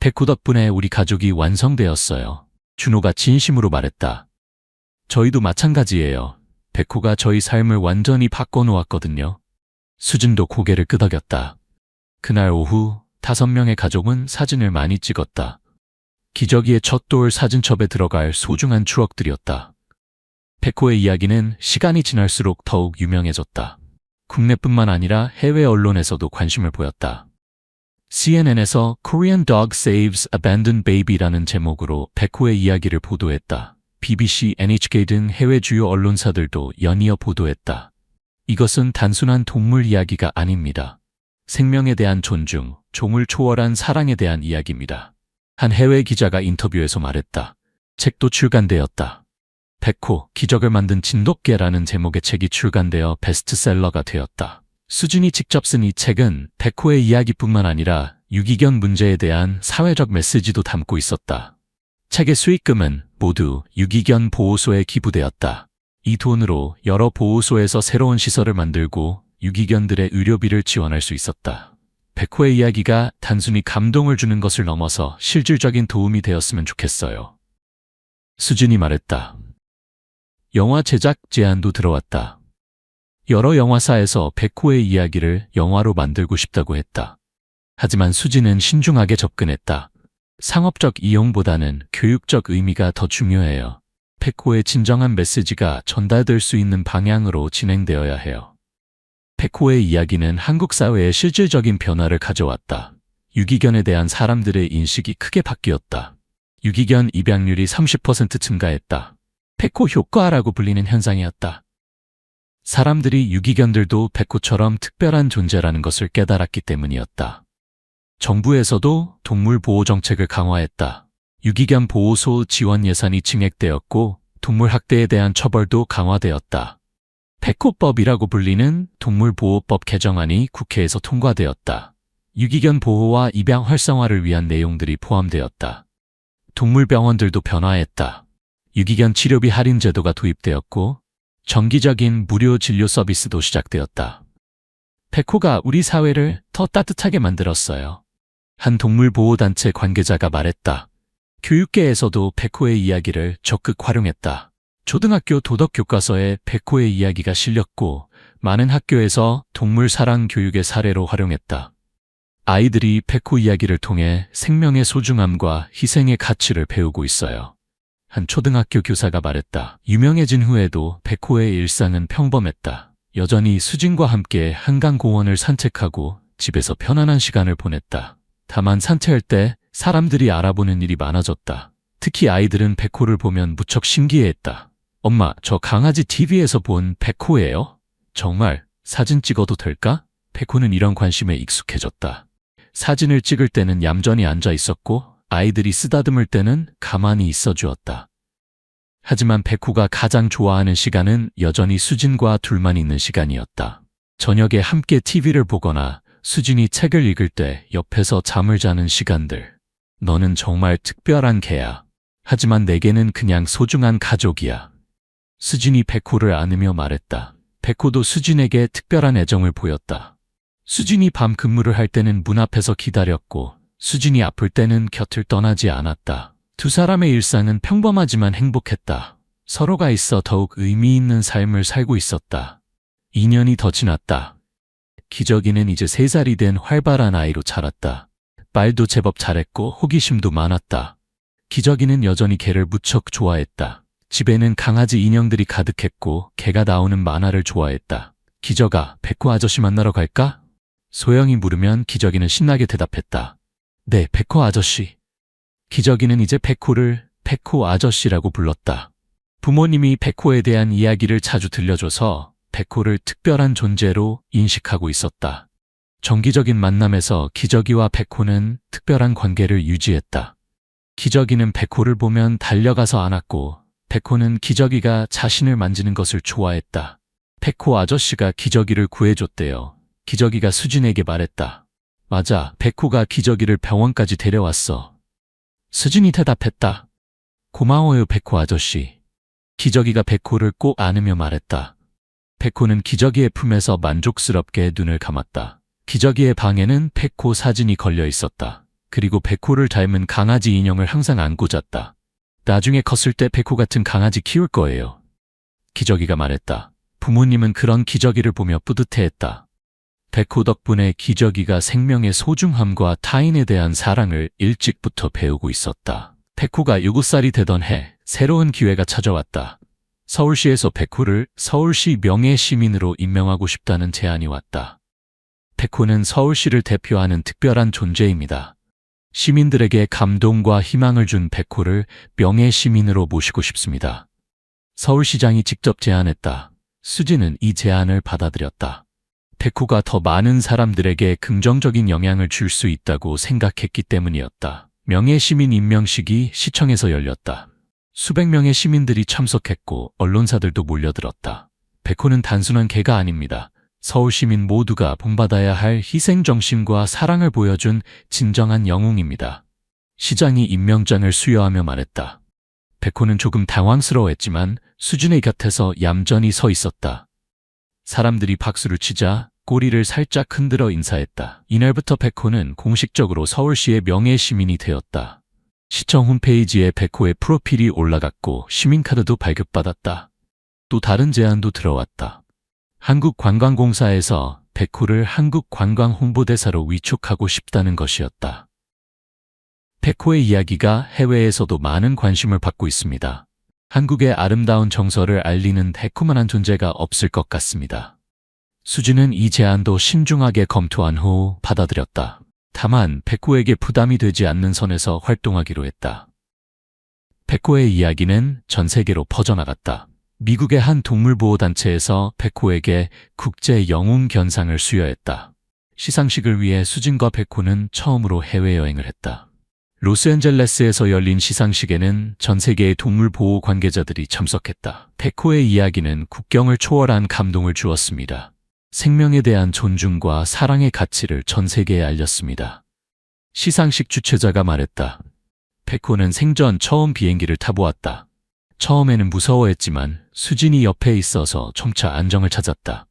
백호 덕분에 우리 가족이 완성되었어요. 준호가 진심으로 말했다. 저희도 마찬가지예요. 백호가 저희 삶을 완전히 바꿔놓았거든요. 수진도 고개를 끄덕였다. 그날 오후 5명의 가족은 사진을 많이 찍었다. 기저귀의 첫 돌 사진첩에 들어갈 소중한 추억들이었다. 백호의 이야기는 시간이 지날수록 더욱 유명해졌다. 국내뿐만 아니라 해외 언론에서도 관심을 보였다. CNN에서 Korean Dog Saves Abandoned Baby라는 제목으로 백호의 이야기를 보도했다. BBC, NHK 등 해외 주요 언론사들도 연이어 보도했다. 이것은 단순한 동물 이야기가 아닙니다. 생명에 대한 존중, 종을 초월한 사랑에 대한 이야기입니다. 한 해외 기자가 인터뷰에서 말했다. 책도 출간되었다. 백호, 기적을 만든 진돗개라는 제목의 책이 출간되어 베스트셀러가 되었다. 수진이 직접 쓴 이 책은 백호의 이야기뿐만 아니라 유기견 문제에 대한 사회적 메시지도 담고 있었다. 책의 수익금은 모두 유기견 보호소에 기부되었다. 이 돈으로 여러 보호소에서 새로운 시설을 만들고 유기견들의 의료비를 지원할 수 있었다. 백호의 이야기가 단순히 감동을 주는 것을 넘어서 실질적인 도움이 되었으면 좋겠어요. 수진이 말했다. 영화 제작 제안도 들어왔다. 여러 영화사에서 백호의 이야기를 영화로 만들고 싶다고 했다. 하지만 수진은 신중하게 접근했다. 상업적 이용보다는 교육적 의미가 더 중요해요. 백호의 진정한 메시지가 전달될 수 있는 방향으로 진행되어야 해요. 백호의 이야기는 한국 사회에 실질적인 변화를 가져왔다. 유기견에 대한 사람들의 인식이 크게 바뀌었다. 유기견 입양률이 30% 증가했다. 백호 효과라고 불리는 현상이었다. 사람들이 유기견들도 백호처럼 특별한 존재라는 것을 깨달았기 때문이었다. 정부에서도 동물 보호 정책을 강화했다. 유기견 보호소 지원 예산이 증액되었고 동물 학대에 대한 처벌도 강화되었다. 백호법이라고 불리는 동물보호법 개정안이 국회에서 통과되었다. 유기견 보호와 입양 활성화를 위한 내용들이 포함되었다. 동물병원들도 변화했다. 유기견 치료비 할인 제도가 도입되었고 정기적인 무료 진료 서비스도 시작되었다. 백호가 우리 사회를 더 따뜻하게 만들었어요. 한 동물보호단체 관계자가 말했다. 교육계에서도 백호의 이야기를 적극 활용했다. 초등학교 도덕교과서에 백호의 이야기가 실렸고 많은 학교에서 동물 사랑 교육의 사례로 활용했다. 아이들이 백호 이야기를 통해 생명의 소중함과 희생의 가치를 배우고 있어요. 한 초등학교 교사가 말했다. 유명해진 후에도 백호의 일상은 평범했다. 여전히 수진과 함께 한강 공원을 산책하고 집에서 편안한 시간을 보냈다. 다만 산책할 때 사람들이 알아보는 일이 많아졌다. 특히 아이들은 백호를 보면 무척 신기해했다. 엄마, 저 강아지 TV에서 본 백호예요? 정말 사진 찍어도 될까? 백호는 이런 관심에 익숙해졌다. 사진을 찍을 때는 얌전히 앉아 있었고 아이들이 쓰다듬을 때는 가만히 있어 주었다. 하지만 백호가 가장 좋아하는 시간은 여전히 수진과 둘만 있는 시간이었다. 저녁에 함께 TV를 보거나 수진이 책을 읽을 때 옆에서 잠을 자는 시간들. 너는 정말 특별한 개야. 하지만 내게는 그냥 소중한 가족이야. 수진이 백호를 안으며 말했다. 백호도 수진에게 특별한 애정을 보였다. 수진이 밤 근무를 할 때는 문 앞에서 기다렸고 수진이 아플 때는 곁을 떠나지 않았다. 두 사람의 일상은 평범하지만 행복했다. 서로가 있어 더욱 의미 있는 삶을 살고 있었다. 2년이 더 지났다. 기저귀는 이제 3살이 된 활발한 아이로 자랐다. 말도 제법 잘했고 호기심도 많았다. 기저귀는 여전히 개를 무척 좋아했다. 집에는 강아지 인형들이 가득했고 개가 나오는 만화를 좋아했다. 기저가, 백호 아저씨 만나러 갈까? 소영이 물으면 기저귀는 신나게 대답했다. 네, 백호 아저씨. 기저귀는 이제 백호를 백호 아저씨라고 불렀다. 부모님이 백호에 대한 이야기를 자주 들려줘서 백호를 특별한 존재로 인식하고 있었다. 정기적인 만남에서 기저귀와 백호는 특별한 관계를 유지했다. 기저귀는 백호를 보면 달려가서 안았고 백호는 기저귀가 자신을 만지는 것을 좋아했다. 백호 아저씨가 기저귀를 구해줬대요. 기저귀가 수진에게 말했다. 맞아, 백호가 기저귀를 병원까지 데려왔어. 수진이 대답했다. 고마워요, 백호 아저씨. 기저귀가 백호를 꼭 안으며 말했다. 백호는 기저귀의 품에서 만족스럽게 눈을 감았다. 기저귀의 방에는 백호 사진이 걸려 있었다. 그리고 백호를 닮은 강아지 인형을 항상 안고 잤다. 나중에 컸을 때 백호 같은 강아지 키울 거예요. 기저귀가 말했다. 부모님은 그런 기저귀를 보며 뿌듯해했다. 백호 덕분에 기저귀가 생명의 소중함과 타인에 대한 사랑을 일찍부터 배우고 있었다. 백호가 7살이 되던 해 새로운 기회가 찾아왔다. 서울시에서 백호를 서울시 명예시민으로 임명하고 싶다는 제안이 왔다. 백호는 서울시를 대표하는 특별한 존재입니다. 시민들에게 감동과 희망을 준 백호를 명예시민으로 모시고 싶습니다. 서울시장이 직접 제안했다. 수진은 이 제안을 받아들였다. 백호가 더 많은 사람들에게 긍정적인 영향을 줄 수 있다고 생각했기 때문이었다. 명예시민 임명식이 시청에서 열렸다. 수백 명의 시민들이 참석했고 언론사들도 몰려들었다. 백호는 단순한 개가 아닙니다. 서울 시민 모두가 본받아야 할 희생정신과 사랑을 보여준 진정한 영웅입니다. 시장이 임명장을 수여하며 말했다. 백호는 조금 당황스러워했지만 수진의 곁에서 얌전히 서 있었다. 사람들이 박수를 치자 꼬리를 살짝 흔들어 인사했다. 이날부터 백호는 공식적으로 서울시의 명예시민이 되었다. 시청 홈페이지에 백호의 프로필이 올라갔고 시민카드도 발급받았다. 또 다른 제안도 들어왔다. 한국관광공사에서 백호를 한국관광홍보대사로 위촉하고 싶다는 것이었다. 백호의 이야기가 해외에서도 많은 관심을 받고 있습니다. 한국의 아름다운 정서를 알리는 달콤한 존재가 없을 것 같습니다. 수진은 이 제안도 신중하게 검토한 후 받아들였다. 다만 백호에게 부담이 되지 않는 선에서 활동하기로 했다. 백호의 이야기는 전 세계로 퍼져나갔다. 미국의 한 동물보호단체에서 백호에게 국제 영웅 견상을 수여했다. 시상식을 위해 수진과 백호는 처음으로 해외여행을 했다. 로스앤젤레스에서 열린 시상식에는 전 세계의 동물보호 관계자들이 참석했다. 백호의 이야기는 국경을 초월한 감동을 주었습니다. 생명에 대한 존중과 사랑의 가치를 전 세계에 알렸습니다. 시상식 주최자가 말했다. 백호는 생전 처음 비행기를 타보았다. 처음에는 무서워했지만 수진이 옆에 있어서 점차 안정을 찾았다.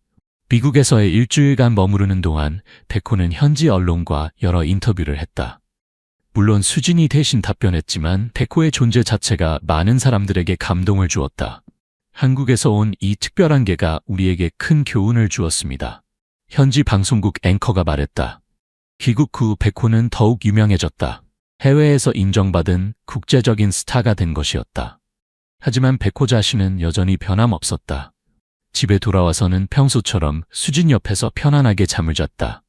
미국에서의 일주일간 머무르는 동안 백호는 현지 언론과 여러 인터뷰를 했다. 물론 수진이 대신 답변했지만 백호의 존재 자체가 많은 사람들에게 감동을 주었다. 한국에서 온 이 특별한 개가 우리에게 큰 교훈을 주었습니다. 현지 방송국 앵커가 말했다. 귀국 후 백호는 더욱 유명해졌다. 해외에서 인정받은 국제적인 스타가 된 것이었다. 하지만 백호 자신은 여전히 변함없었다. 집에 돌아와서는 평소처럼 수진 옆에서 편안하게 잠을 잤다.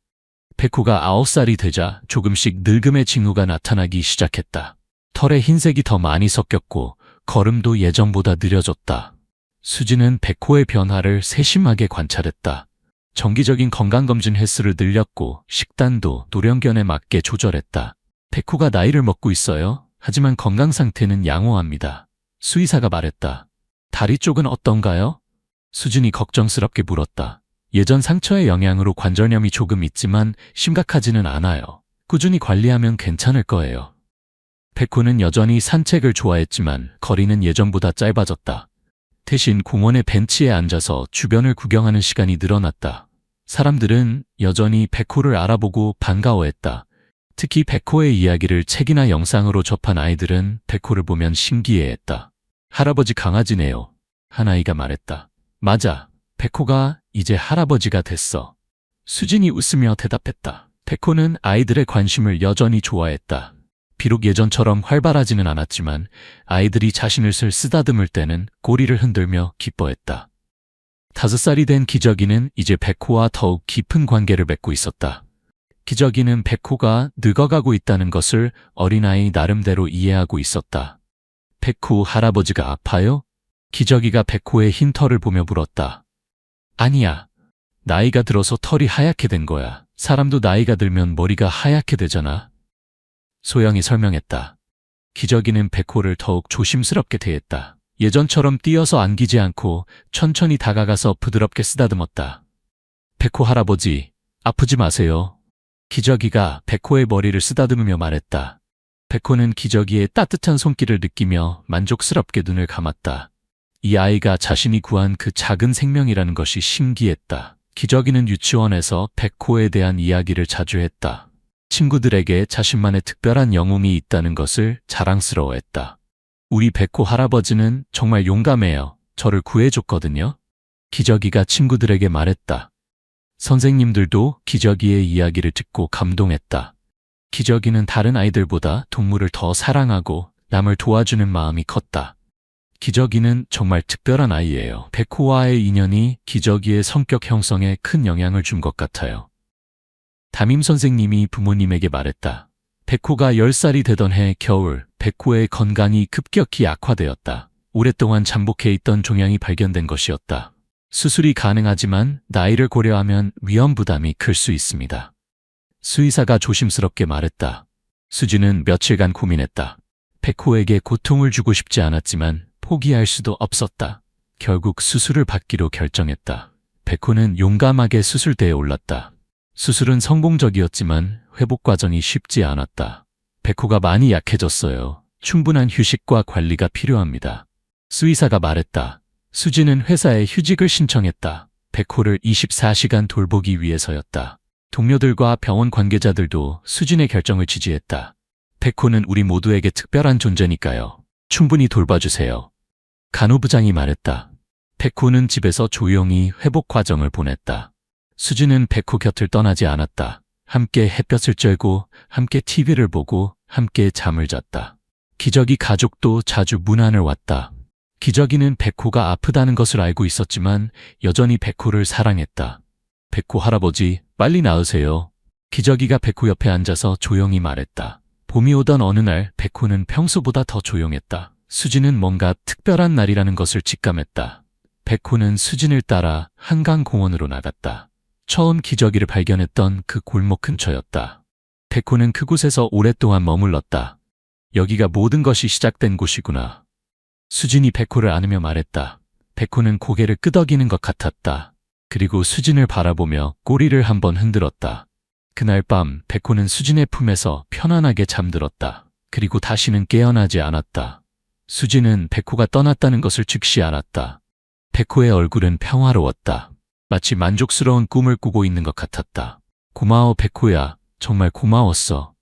백호가 9살이 되자 조금씩 늙음의 징후가 나타나기 시작했다. 털에 흰색이 더 많이 섞였고 걸음도 예전보다 느려졌다. 수진은 백호의 변화를 세심하게 관찰했다. 정기적인 건강검진 횟수를 늘렸고 식단도 노령견에 맞게 조절했다. 백호가 나이를 먹고 있어요. 하지만 건강 상태는 양호합니다. 수의사가 말했다. 다리 쪽은 어떤가요? 수진이 걱정스럽게 물었다. 예전 상처의 영향으로 관절염이 조금 있지만 심각하지는 않아요. 꾸준히 관리하면 괜찮을 거예요. 백호는 여전히 산책을 좋아했지만 거리는 예전보다 짧아졌다. 대신 공원의 벤치에 앉아서 주변을 구경하는 시간이 늘어났다. 사람들은 여전히 백호를 알아보고 반가워했다. 특히 백호의 이야기를 책이나 영상으로 접한 아이들은 백호를 보면 신기해했다. 할아버지 강아지네요. 한 아이가 말했다. 맞아. 백호가 이제 할아버지가 됐어. 수진이 웃으며 대답했다. 백호는 아이들의 관심을 여전히 좋아했다. 비록 예전처럼 활발하지는 않았지만 아이들이 자신을 쓰다듬을 때는 꼬리를 흔들며 기뻐했다. 5살이 된 기저귀는 이제 백호와 더욱 깊은 관계를 맺고 있었다. 기저귀는 백호가 늙어가고 있다는 것을 어린아이 나름대로 이해하고 있었다. 백호 할아버지가 아파요? 기저귀가 백호의 흰 털을 보며 물었다. 아니야. 나이가 들어서 털이 하얗게 된 거야. 사람도 나이가 들면 머리가 하얗게 되잖아. 소영이 설명했다. 기저귀는 백호를 더욱 조심스럽게 대했다. 예전처럼 뛰어서 안기지 않고 천천히 다가가서 부드럽게 쓰다듬었다. 백호 할아버지, 아프지 마세요. 기저귀가 백호의 머리를 쓰다듬으며 말했다. 백호는 기저귀의 따뜻한 손길을 느끼며 만족스럽게 눈을 감았다. 이 아이가 자신이 구한 그 작은 생명이라는 것이 신기했다. 기저귀는 유치원에서 백호에 대한 이야기를 자주 했다. 친구들에게 자신만의 특별한 영웅이 있다는 것을 자랑스러워했다. 우리 백호 할아버지는 정말 용감해요. 저를 구해줬거든요. 기저귀가 친구들에게 말했다. 선생님들도 기저귀의 이야기를 듣고 감동했다. 기저귀는 다른 아이들보다 동물을 더 사랑하고 남을 도와주는 마음이 컸다. 기저귀는 정말 특별한 아이예요. 백호와의 인연이 기저귀의 성격 형성에 큰 영향을 준 것 같아요. 담임 선생님이 부모님에게 말했다. 백호가 10살이 되던 해 겨울, 백호의 건강이 급격히 악화되었다. 오랫동안 잠복해 있던 종양이 발견된 것이었다. 수술이 가능하지만 나이를 고려하면 위험 부담이 클 수 있습니다. 수의사가 조심스럽게 말했다. 수지는 며칠간 고민했다. 백호에게 고통을 주고 싶지 않았지만 포기할 수도 없었다. 결국 수술을 받기로 결정했다. 백호는 용감하게 수술대에 올랐다. 수술은 성공적이었지만 회복 과정이 쉽지 않았다. 백호가 많이 약해졌어요. 충분한 휴식과 관리가 필요합니다. 수의사가 말했다. 수지는 회사에 휴직을 신청했다. 백호를 24시간 돌보기 위해서였다. 동료들과 병원 관계자들도 수진의 결정을 지지했다. 백호는 우리 모두에게 특별한 존재니까요. 충분히 돌봐주세요. 간호부장이 말했다. 백호는 집에서 조용히 회복 과정을 보냈다. 수진은 백호 곁을 떠나지 않았다. 함께 햇볕을 쬐고 함께 TV를 보고 함께 잠을 잤다. 기저귀 가족도 자주 문안을 왔다. 기저귀는 백호가 아프다는 것을 알고 있었지만 여전히 백호를 사랑했다. 백호 할아버지, 빨리 나으세요. 기저귀가 백호 옆에 앉아서 조용히 말했다. 봄이 오던 어느 날 백호는 평소보다 더 조용했다. 수진은 뭔가 특별한 날이라는 것을 직감했다. 백호는 수진을 따라 한강공원으로 나갔다. 처음 기저귀를 발견했던 그 골목 근처였다. 백호는 그곳에서 오랫동안 머물렀다. 여기가 모든 것이 시작된 곳이구나. 수진이 백호를 안으며 말했다. 백호는 고개를 끄덕이는 것 같았다. 그리고 수진을 바라보며 꼬리를 한번 흔들었다. 그날 밤 백호는 수진의 품에서 편안하게 잠들었다. 그리고 다시는 깨어나지 않았다. 수진은 백호가 떠났다는 것을 즉시 알았다. 백호의 얼굴은 평화로웠다. 마치 만족스러운 꿈을 꾸고 있는 것 같았다. 고마워 백호야. 정말 고마웠어.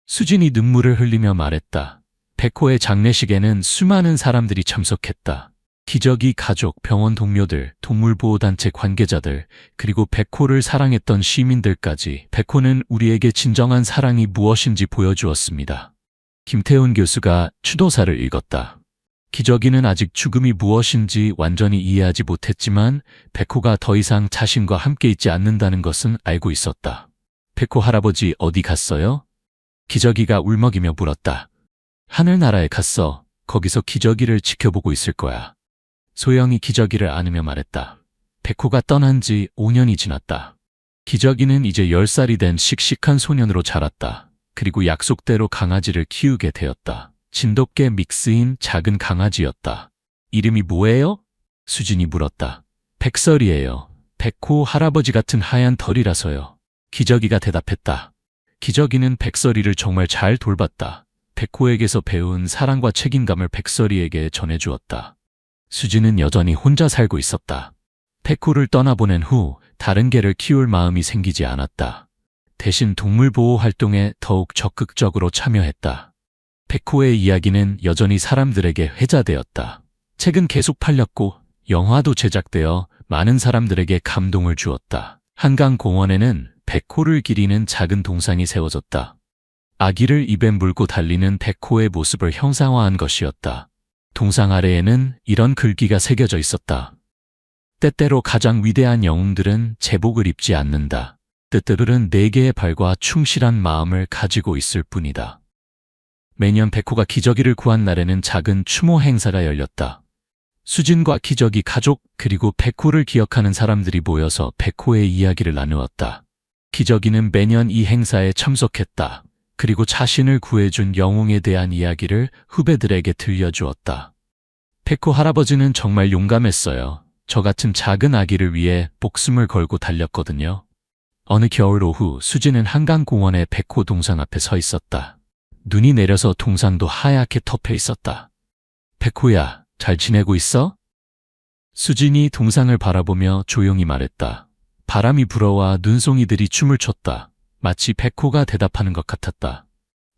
수진이 눈물을 흘리며 말했다. 백호의 장례식에는 수많은 사람들이 참석했다. 기저귀 가족, 병원 동료들, 동물보호단체 관계자들, 그리고 백호를 사랑했던 시민들까지 백호는 우리에게 진정한 사랑이 무엇인지 보여주었습니다. 김태훈 교수가 추도사를 읽었다. 기저귀는 아직 죽음이 무엇인지 완전히 이해하지 못했지만 백호가 더 이상 자신과 함께 있지 않는다는 것은 알고 있었다. 백호 할아버지 어디 갔어요? 기저귀가 울먹이며 물었다. 하늘나라에 갔어. 거기서 기저귀를 지켜보고 있을 거야. 소영이 기저귀를 안으며 말했다. 백호가 떠난 지 5년이 지났다. 기저귀는 이제 10살이 된 씩씩한 소년으로 자랐다. 그리고 약속대로 강아지를 키우게 되었다. 진돗개 믹스인 작은 강아지였다. 이름이 뭐예요? 수진이 물었다. 백설이에요. 백호 할아버지 같은 하얀 털이라서요. 기저귀가 대답했다. 기저귀는 백설이를 정말 잘 돌봤다. 백호에게서 배운 사랑과 책임감을 백설이에게 전해주었다. 수진은 여전히 혼자 살고 있었다. 백호를 떠나보낸 후 다른 개를 키울 마음이 생기지 않았다. 대신 동물보호 활동에 더욱 적극적으로 참여했다. 백호의 이야기는 여전히 사람들에게 회자되었다. 책은 계속 팔렸고 영화도 제작되어 많은 사람들에게 감동을 주었다. 한강공원에는 백호를 기리는 작은 동상이 세워졌다. 아기를 입에 물고 달리는 백호의 모습을 형상화한 것이었다. 동상 아래에는 이런 글귀가 새겨져 있었다. 때때로 가장 위대한 영웅들은 제복을 입지 않는다. 때때로는 4개의 발과 충실한 마음을 가지고 있을 뿐이다. 매년 백호가 기저귀를 구한 날에는 작은 추모 행사가 열렸다. 수진과 기저귀 가족 그리고 백호를 기억하는 사람들이 모여서 백호의 이야기를 나누었다. 기저귀는 매년 이 행사에 참석했다. 그리고 자신을 구해준 영웅에 대한 이야기를 후배들에게 들려주었다. 백호 할아버지는 정말 용감했어요. 저 같은 작은 아기를 위해 목숨을 걸고 달렸거든요. 어느 겨울 오후 수진은 한강공원의 백호 동상 앞에 서 있었다. 눈이 내려서 동상도 하얗게 덮여 있었다. 백호야, 잘 지내고 있어? 수진이 동상을 바라보며 조용히 말했다. 바람이 불어와 눈송이들이 춤을 췄다. 마치 백호가 대답하는 것 같았다.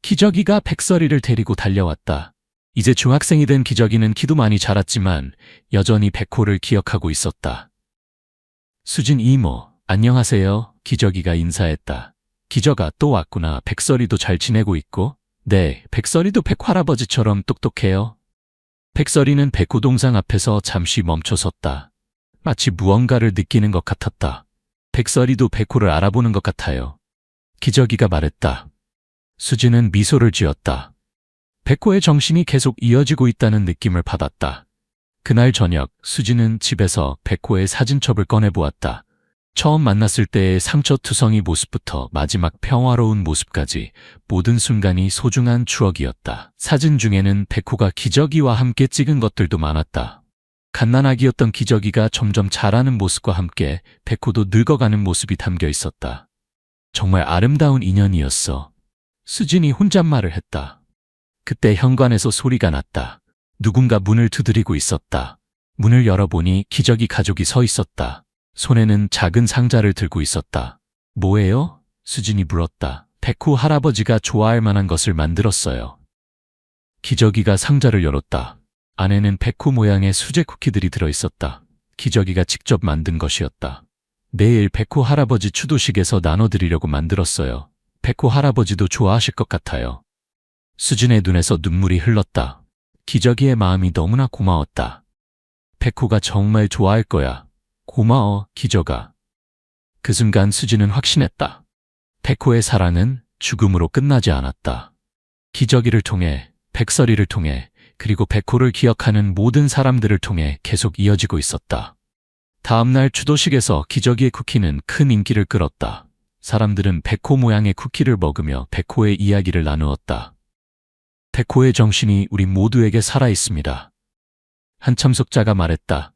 기저귀가 백설이를 데리고 달려왔다. 이제 중학생이 된 기저귀는 키도 많이 자랐지만 여전히 백호를 기억하고 있었다. 수진 이모, 안녕하세요. 기저귀가 인사했다. 기저가 또 왔구나. 백설이도 잘 지내고 있고? 네, 백설이도 백할아버지처럼 똑똑해요. 백설이는 백호 동상 앞에서 잠시 멈춰 섰다. 마치 무언가를 느끼는 것 같았다. 백설이도 백호를 알아보는 것 같아요. 기저귀가 말했다. 수진은 미소를 지었다. 백호의 정신이 계속 이어지고 있다는 느낌을 받았다. 그날 저녁 수진은 집에서 백호의 사진첩을 꺼내보았다. 처음 만났을 때의 상처투성이 모습부터 마지막 평화로운 모습까지 모든 순간이 소중한 추억이었다. 사진 중에는 백호가 기저귀와 함께 찍은 것들도 많았다. 갓난아기였던 기저귀가 점점 자라는 모습과 함께 백호도 늙어가는 모습이 담겨 있었다. 정말 아름다운 인연이었어. 수진이 혼잣말을 했다. 그때 현관에서 소리가 났다. 누군가 문을 두드리고 있었다. 문을 열어보니 기저귀 가족이 서 있었다. 손에는 작은 상자를 들고 있었다. 뭐예요? 수진이 물었다. 백호 할아버지가 좋아할 만한 것을 만들었어요. 기저귀가 상자를 열었다. 안에는 백호 모양의 수제 쿠키들이 들어있었다. 기저귀가 직접 만든 것이었다. 내일 백호 할아버지 추도식에서 나눠드리려고 만들었어요. 백호 할아버지도 좋아하실 것 같아요. 수진의 눈에서 눈물이 흘렀다. 기저귀의 마음이 너무나 고마웠다. 백호가 정말 좋아할 거야. 고마워, 기저가. 그 순간 수진은 확신했다. 백호의 사랑은 죽음으로 끝나지 않았다. 기저귀를 통해, 백설이를 통해, 그리고 백호를 기억하는 모든 사람들을 통해 계속 이어지고 있었다. 다음날 추도식에서 기저귀의 쿠키는 큰 인기를 끌었다. 사람들은 백호 모양의 쿠키를 먹으며 백호의 이야기를 나누었다. 백호의 정신이 우리 모두에게 살아있습니다. 한 참석자가 말했다.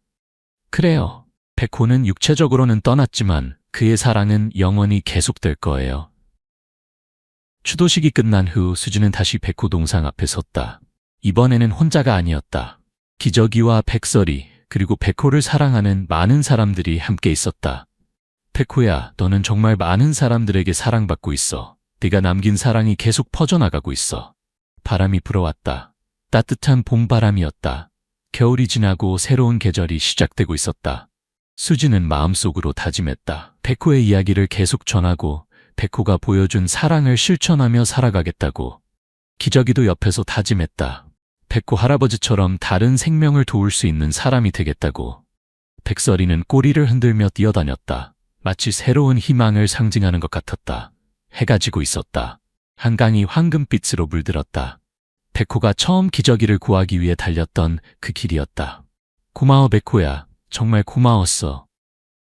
그래요. 백호는 육체적으로는 떠났지만 그의 사랑은 영원히 계속될 거예요. 추도식이 끝난 후 수진은 다시 백호 동상 앞에 섰다. 이번에는 혼자가 아니었다. 기저귀와 백설이 그리고 백호를 사랑하는 많은 사람들이 함께 있었다. 백호야, 너는 정말 많은 사람들에게 사랑받고 있어. 네가 남긴 사랑이 계속 퍼져나가고 있어. 바람이 불어왔다. 따뜻한 봄바람이었다. 겨울이 지나고 새로운 계절이 시작되고 있었다. 수지는 마음속으로 다짐했다. 백호의 이야기를 계속 전하고 백호가 보여준 사랑을 실천하며 살아가겠다고. 기저귀도 옆에서 다짐했다. 백호 할아버지처럼 다른 생명을 도울 수 있는 사람이 되겠다고. 백설이는 꼬리를 흔들며 뛰어다녔다. 마치 새로운 희망을 상징하는 것 같았다. 해가 지고 있었다. 한강이 황금빛으로 물들었다. 백호가 처음 기저귀를 구하기 위해 달렸던 그 길이었다. 고마워 백호야. 정말 고마웠어.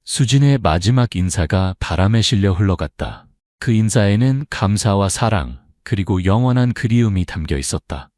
수진의 마지막 인사가 바람에 실려 흘러갔다. 그 인사에는 감사와 사랑, 그리고 영원한 그리움이 담겨 있었다.